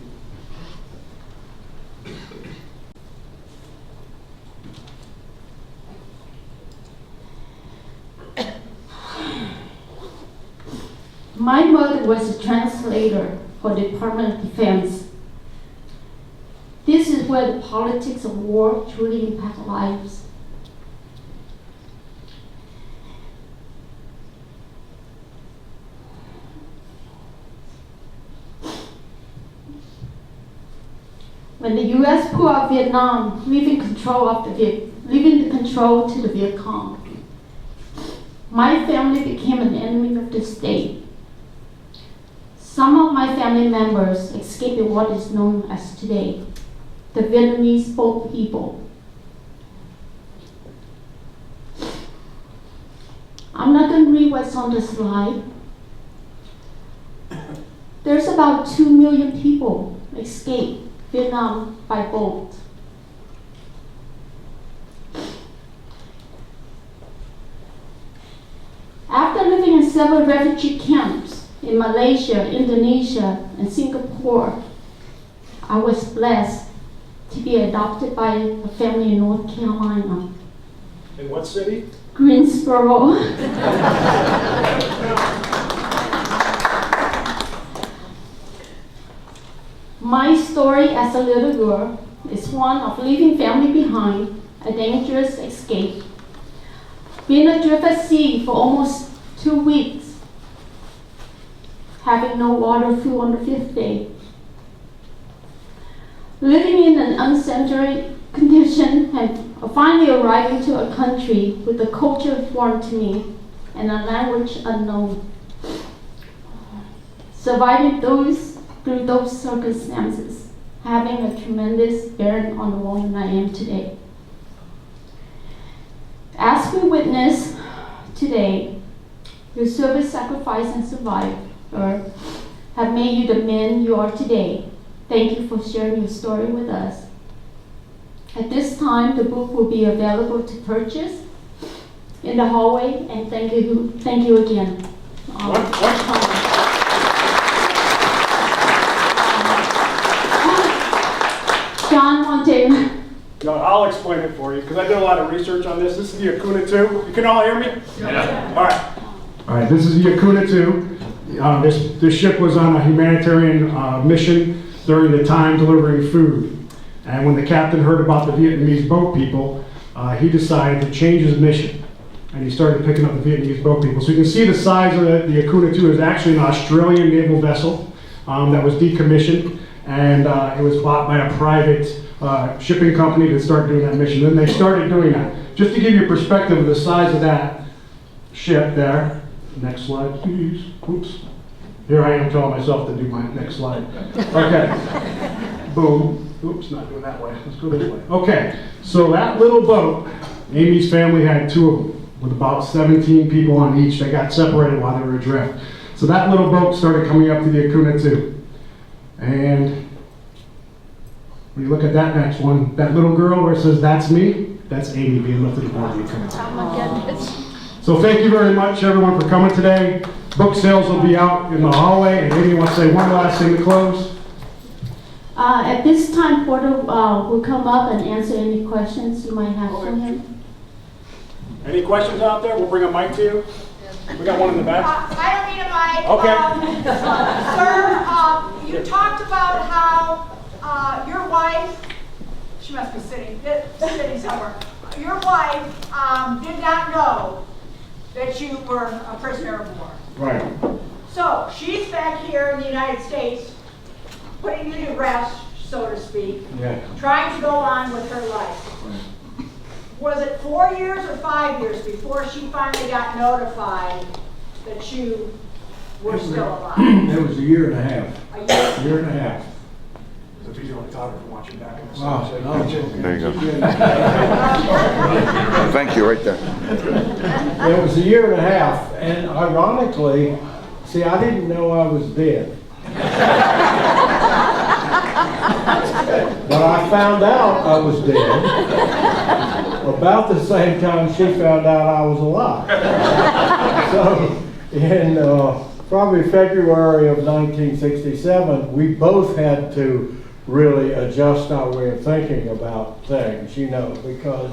My mother was a translator for the Department of Defense. This is where the politics of war truly impact lives. When the U.S. pulled out Vietnam, leaving the control to the Viet Cong, my family became an enemy of the state. Some of my family members escaped in what is known as today the Vietnamese boat people. I'm not going to read what's on the slide. There's about 2 million people escaped Vietnam by boat. After living in several refugee camps in Malaysia, Indonesia, and Singapore, I was blessed to be adopted by a family in North Carolina. In what city? Greensboro. My story as a little girl is one of leaving family behind, a dangerous escape, being adrift at sea for almost 2 weeks, having no water or food on the 5th day, living in an unsanitary condition, and finally arriving to a country with a culture foreign to me and a language unknown. Surviving through those circumstances, having a tremendous bearing on the woman I am today. As we witness today, your service, sacrifice, and survival have made you the men you are today. Thank you for sharing your story with us. At this time, the book will be available to purchase in the hallway, and thank you again. John Monte. No, I'll explain it for you because I did a lot of research on this. This is the Acuna 2. You can all hear me? Yeah. All right, this is the Acuna 2. This ship was on a humanitarian mission during the time delivering food. And when the captain heard about the Vietnamese boat people, he decided to change his mission. And he started picking up the Vietnamese boat people. So you can see the size of the Acuna 2 is actually an Australian naval vessel that was decommissioned. And it was bought by a private shipping company to start doing that mission. Then they started doing that. Just to give you a perspective of the size of that ship there. Next slide, please. Oops. Here I am telling myself to do my next slide. Okay. Boom. Oops, not going that way. Let's go this way. Okay. So that little boat, Amy's family had 2 of them with about 17 people on each. They got separated while they were adrift. So that little boat started coming up to the Acuna too. And when you look at that next one, that little girl where it says, "That's me," that's Amy being lifted aboard the Acuna. Oh my goodness. So thank you very much, everyone, for coming today. Book sales will be out in the hallway. And Amy wants to say one last thing to close. At this time, Porter will come up and answer any questions you might have for him. Any questions out there? We'll bring a mic to you. We got one in the back. I don't need a mic. Okay. Sir, you talked about how your wife, she must be sitting somewhere. Your wife did not know that you were a prisoner of war. Right. So she's back here in the United States, putting you to rest, so to speak, trying to go on with her life. Was it 4 years or 5 years before she finally got notified that you were still alive? It was a year and a half. A year? Year and a half. The videographer watching back in the Wow. There you go. Thank you, right there. It was a year and a half, and ironically, see, I didn't know I was dead. But I found out I was dead about the same time she found out I was alive. So in probably February of 1967, we both had to really adjust our way of thinking about things, you know, because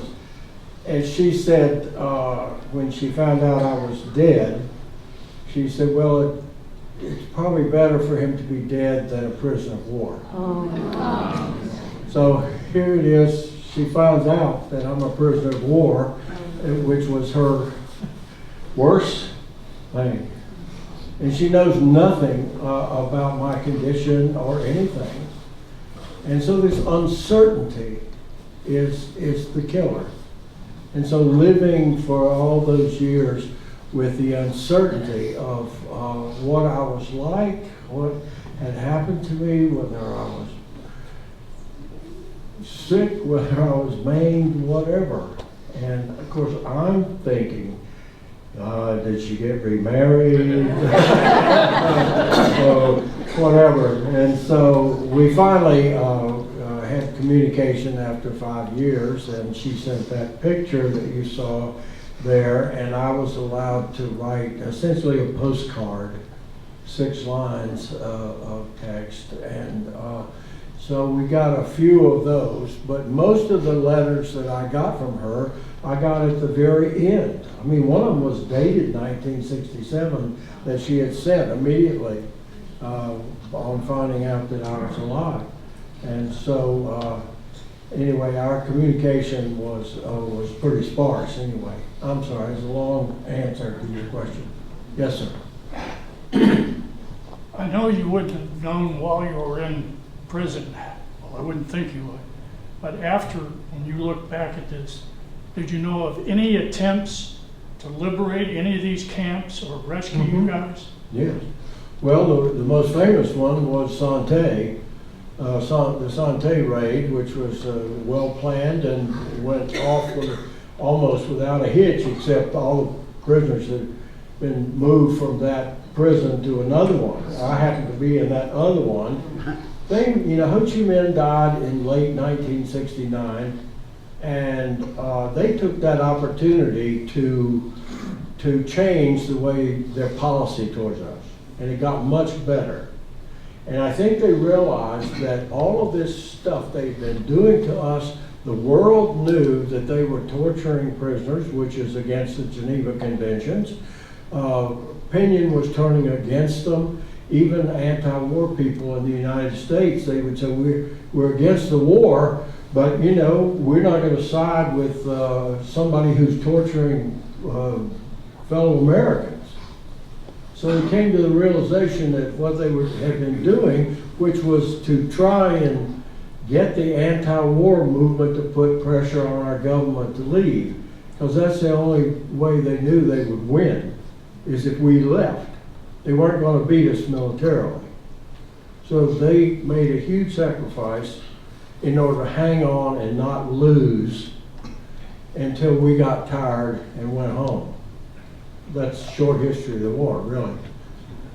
as she said, when she found out I was dead, she said, well, it's probably better for him to be dead than a prisoner of war. Oh. So here it is, she finds out that I'm a prisoner of war, which was her worst thing. And she knows nothing about my condition or anything. And so this uncertainty is the killer. And so living for all those years with the uncertainty of what I was like, what had happened to me, whether I was sick, whether I was maimed, whatever. And of course I'm thinking, did she get remarried? Whatever. And so we finally had communication after 5 years, and she sent that picture that you saw there, and I was allowed to write essentially a postcard, 6 lines of text. And so we got a few of those, but most of the letters that I got from her, I got at the very end. I mean, one of them was dated 1967 that she had sent immediately on finding out that I was alive. And so anyway, our communication was pretty sparse anyway. I'm sorry, it's a long answer to your question. Yes, sir. I know you wouldn't have known while you were in prison. Well, I wouldn't think you would. But after, when you look back at this, did you know of any attempts to liberate any of these camps or rescue you guys? Yes. Well, the most famous one was Sante, the Sante raid, which was well planned and went off almost without a hitch, except all the prisoners had been moved from that prison to another one. I happened to be in that other one. You know, Ho Chi Minh died in late 1969, and they took that opportunity to change the way their policy towards us, and it got much better. And I think they realized that all of this stuff they've been doing to us, the world knew that they were torturing prisoners, which is against the Geneva Conventions. Opinion was turning against them. Even anti-war people in the United States, they would say, we're against the war, but you know, we're not going to side with somebody who's torturing fellow Americans. So they came to the realization that what they had been doing, which was to try and get the anti-war movement to put pressure on our government to leave, because that's the only way they knew they would win, is if we left. they weren't going to beat us militarily. So they made a huge sacrifice in order to hang on and not lose until we got tired and went home. That's short history of the war, really.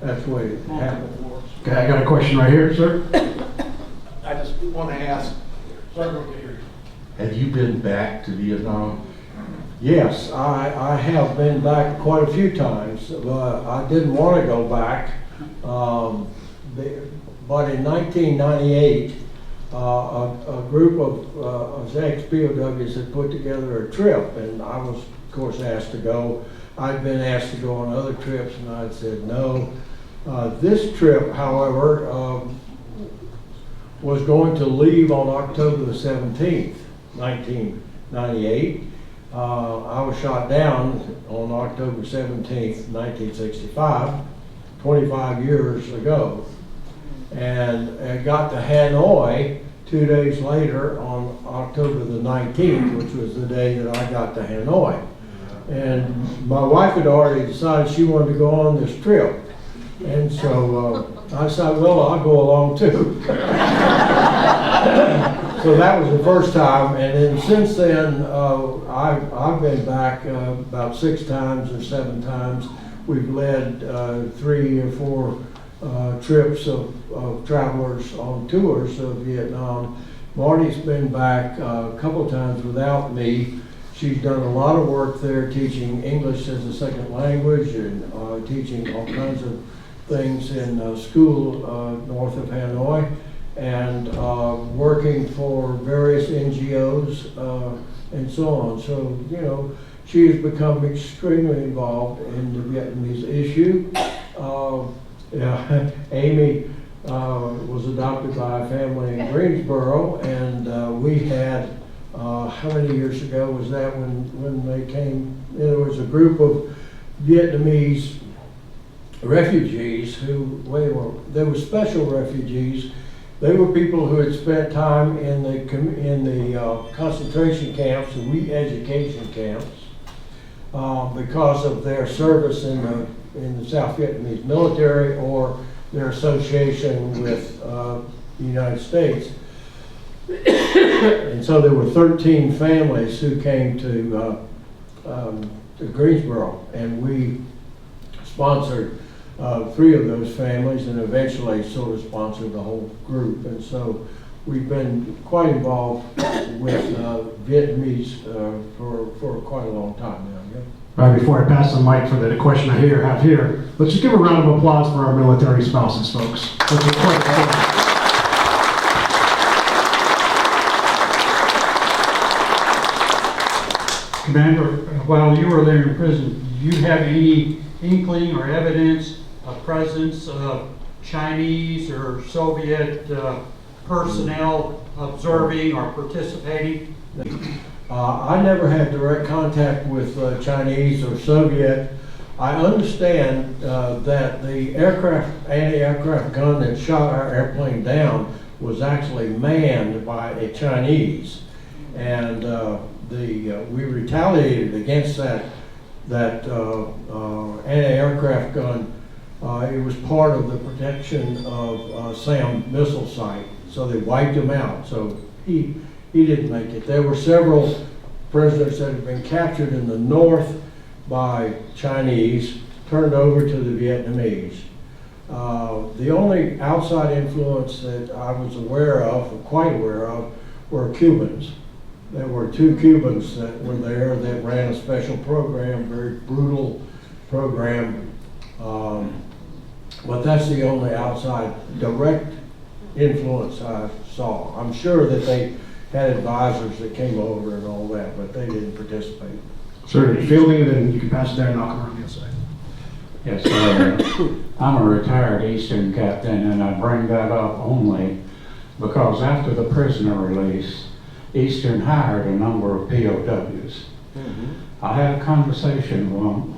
That's the way it happened. Okay, I got a question right here, sir. I just want to ask, have you been back to Vietnam? Yes, I have been back quite a few times. I didn't want to go back, but in 1998, a group of ex-POWs had put together a trip, and I was, of course, asked to go. I'd been asked to go on other trips, and I'd said no. This trip, however, was going to leave on October the 17th, 1998. I was shot down on October 17th, 1965, 25 years ago. And I got to Hanoi 2 days later on October the 19th, which was the day that I got to Hanoi. And my wife had already decided she wanted to go on this trip. And so I said, well, I'll go along too. So that was the first time. And then since then, I've been back about 6 times or 7 times. We've led 3 or 4 trips of travelers on tours of Vietnam. Marty's been back a couple times without me. She's done a lot of work there teaching English as a second language and teaching all kinds of things in school north of Hanoi, and working for various NGOs and so on. So, you know, she has become extremely involved in the Vietnamese issue. Amy was adopted by a family in Greensboro, and we had, how many years ago was that when they came? There was a group of Vietnamese refugees who, they were special refugees. They were people who had spent time in the concentration camps and re-education camps because of their service in the South Vietnamese military or their association with the United States. And so there were 13 families who came to Greensboro, and we sponsored 3 of those families, and eventually sort of sponsored the whole group. And so we've been quite involved with Vietnamese for quite a long time now. Yeah. All right, before I pass the mic for the question I have here, let's just give a round of applause for our military spouses, folks. Let's record it. Commander, while you were there in prison, do you have any inkling or evidence of presence of Chinese or Soviet personnel observing or participating? I never had direct contact with Chinese or Soviet. I understand that the anti-aircraft gun that shot our airplane down was actually manned by a Chinese, and we retaliated against that anti-aircraft gun. It was part of the protection of Sam missile site, so they wiped him out. So he didn't make it. There were several prisoners that had been captured in the north by Chinese, turned over to the Vietnamese. The only outside influence that I was aware of, or quite aware of, were Cubans. There were 2 Cubans that were there that ran a special program, very brutal program. But that's the only outside direct influence I saw. I'm sure that they had advisors that came over and all that, but they didn't participate. Sir, fielding, then you can pass it there and I'll come around the other side. Yes, sir. I'm a retired Eastern captain, and I bring that up only because after the prisoner release, Eastern hired a number of POWs. I had a conversation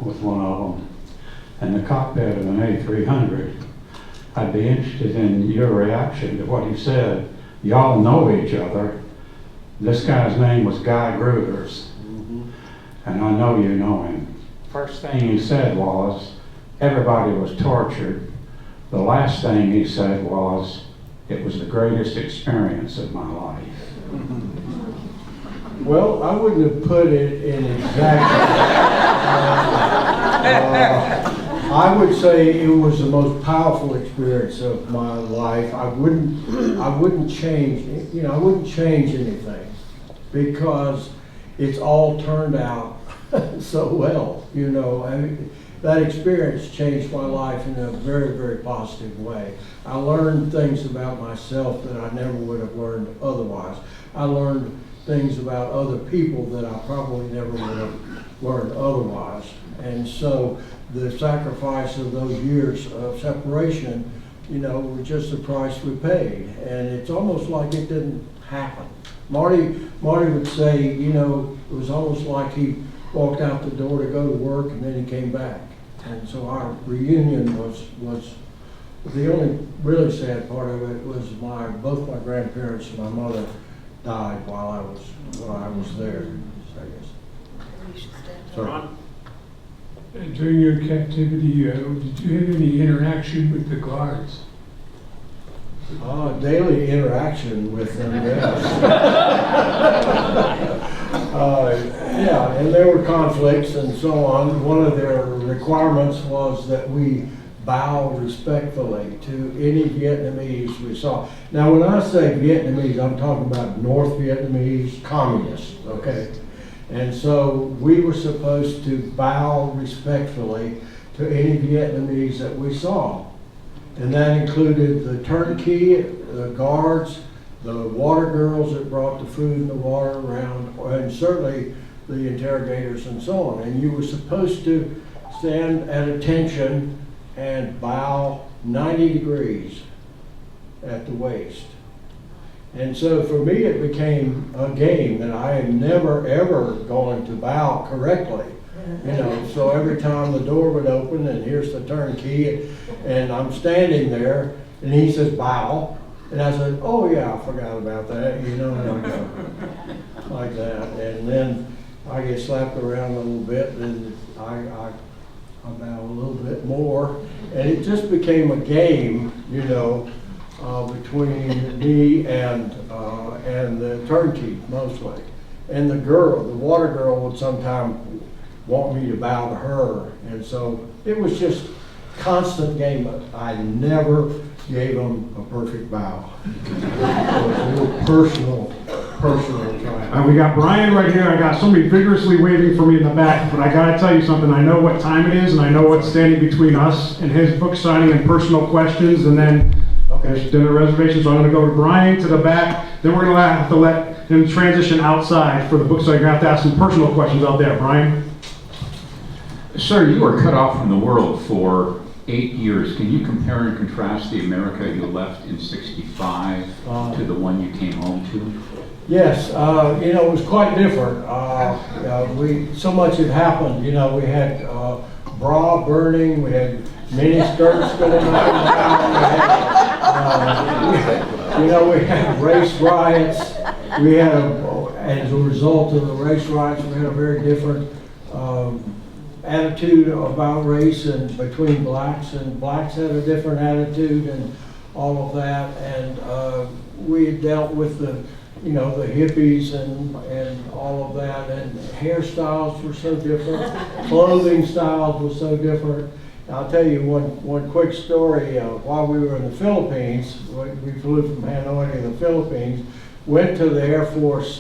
with one of them in the cockpit of an A300. I'd be interested in your reaction to what he said. Y'all know each other. This guy's name was Guy Gruters, and I know you know him. First thing he said was, everybody was tortured. The last thing he said was, it was the greatest experience of my life. Well, I wouldn't have put it in exactly. I would say it was the most powerful experience of my life. I wouldn't change, I wouldn't change anything because it's all turned out so well, I mean, that experience changed my life in a very, very positive way. I learned things about myself that I never would have learned otherwise. I learned things about other people that I probably never would have learned otherwise. And so the sacrifice of those years of separation, were just the price we paid. And it's almost like it didn't happen. Marty would say, it was almost like he walked out the door to go to work and then he came back. And so our reunion was the only really sad part of it was both my grandparents and my mother died while I was there, I guess. Sorry. During your captivity, did you have any interaction with the guards? Daily interaction with them, yes. Yeah, and there were conflicts and so on. One of their requirements was that we bow respectfully to any Vietnamese we saw. Now, when I say Vietnamese, I'm talking about North Vietnamese communists, okay? And so we were supposed to bow respectfully to any Vietnamese that we saw. And that included the turnkey, the guards, the water girls that brought the food and the water around, and certainly the interrogators and so on. And you were supposed to stand at attention and bow 90 degrees at the waist. And so for me, it became a game that I am never, ever going to bow correctly. So every time the door would open and here's the turnkey and I'm standing there and he says, bow. And I said, oh yeah, I forgot about that, like that. And then I get slapped around a little bit and I bow a little bit more. And it just became a game, between me and the turnkey mostly. And the water girl would sometimes want me to bow to her. And so it was just constant game. I never gave them a perfect bow. So it's a little personal trial. We got Brian right here. I got somebody vigorously waving for me in the back, but I gotta tell you something. I know what time it is, and I know what's standing between us and his book signing and personal questions, and then there's dinner reservations. So I'm gonna go to Brian to the back. Then we're gonna have to let him transition outside for the book signing. You're gonna have to ask some personal questions out there, Brian. Sir, you were cut off from the world for 8 years. Can you compare and contrast the America you left in '65 to the one you came home to? Yes, it was quite different. So much had happened. We had bra burning, we had mini skirts going on. We had race riots. We had, as a result of the race riots, we had a very different attitude about race and between blacks, and blacks had a different attitude and all of that. And we had dealt with the hippies and all of that, and hairstyles were so different, clothing styles were so different. I'll tell you one quick story. While we were in the Philippines, we flew from Hanoi to the Philippines, went to the Air Force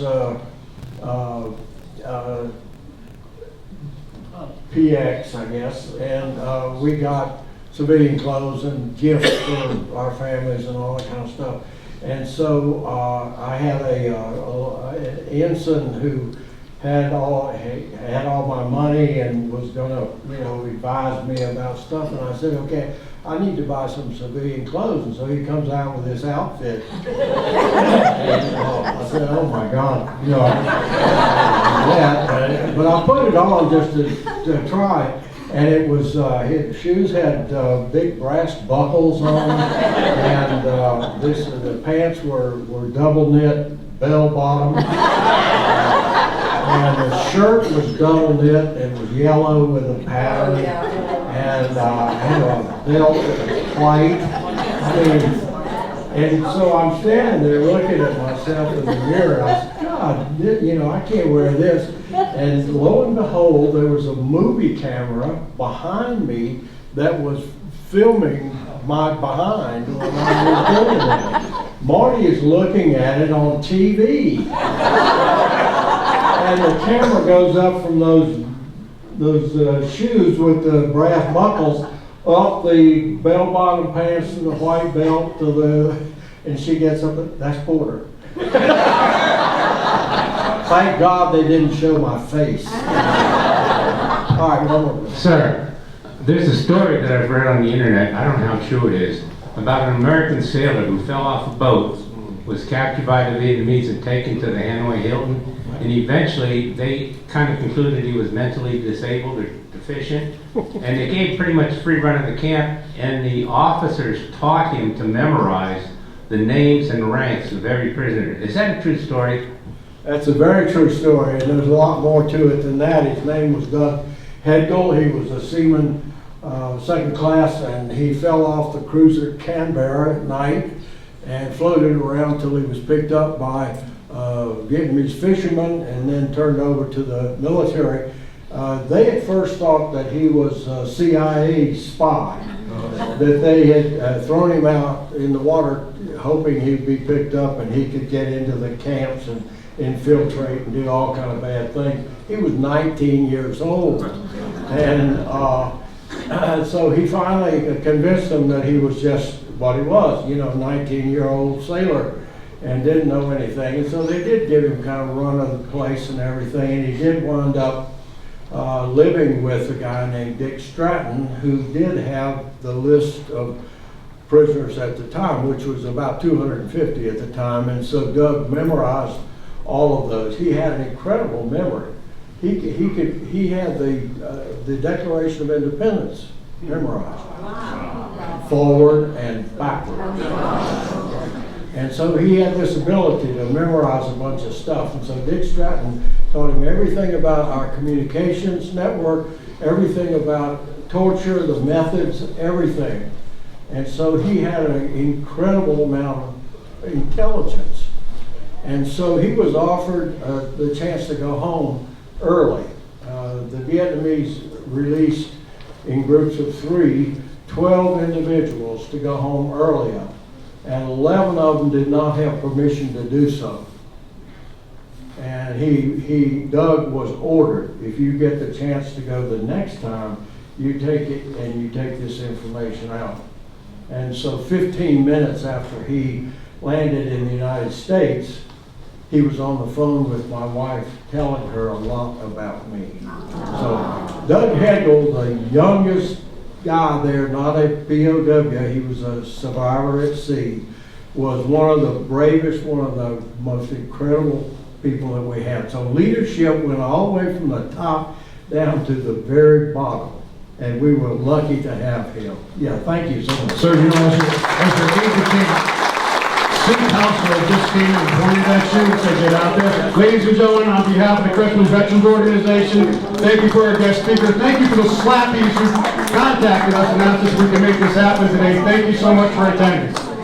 PX, I guess, and we got civilian clothes and gifts for our families and all that kind of stuff. And so I had an ensign who had all my money and was gonna, advise me about stuff. And I said, okay, I need to buy some civilian clothes. And so he comes out with this outfit. And I said, oh my God, but I put it on just to try. And it was, his shoes had big brass buckles on them, and the pants were double knit, bell bottom, and the shirt was double knit and was yellow with a pattern. and a belt white. And so I'm standing there looking at myself in the mirror. I said, God, I can't wear this. And lo and behold, there was a movie camera behind me that was filming my behind when I was doing that. Marty is looking at it on TV. And the camera goes up from those shoes with the brass buckles up the bell-bottom pants to the white belt and she gets up. That's Porter. Thank God they didn't show my face. All right, one more. Sir, there's a story that I've read on the internet, I don't know how true it is, about an American sailor who fell off a boat, was captured by the Vietnamese and taken to the Hanoi Hilton, and eventually they kind of concluded he was mentally disabled or deficient, and they gave pretty much free run of the camp, and the officers taught him to memorize the names and ranks of every prisoner. Is that a true story? That's a very true story, and there's a lot more to it than that. His name was Doug Hedgel. He was a seaman, second class, and he fell off the cruiser Canberra at night and floated around till he was picked up by Vietnamese fishermen and then turned over to the military. They at first thought that he was a CIA spy, that they had thrown him out in the water hoping he'd be picked up and he could get into the camps and infiltrate and do all kind of bad things. He was 19 years old. And so he finally convinced them that he was just what he was, 19-year-old sailor and didn't know anything. And so they did give him kind of run of the place and everything. And he did wind up living with a guy named Dick Stratton, who did have the list of prisoners at the time, which was about 250 at the time. And so Doug memorized all of those. He had an incredible memory. He had the Declaration of Independence memorized, forward and backward. And so he had this ability to memorize a bunch of stuff. And so Dick Stratton taught him everything about our communications network, everything about torture, the methods, everything. And so he had an incredible amount of intelligence. And so he was offered the chance to go home early. The Vietnamese released in groups of 12 individuals to go home earlier, and 11 of them did not have permission to do so. And Doug was ordered, if you get the chance to go the next time, you take it and you take this information out. And so 15 minutes after he landed in the United States, he was on the phone with my wife telling her a lot about me. So Doug Hedgel, the youngest guy there, not a POW, he was a survivor at sea, was one of the bravest, one of the most incredible people that we had. So leadership went all the way from the top down to the very bottom. And we were lucky to have him. Yeah, thank you so much. Sir, as your aide City Council just came and pointed at you and said, get out there. Ladies and gentlemen, on behalf of the Cresswind Veterans Organization, thank you for our guest speaker. Thank you for the slappies who contacted us and asked us if we can make this happen today. Thank you so much for attending.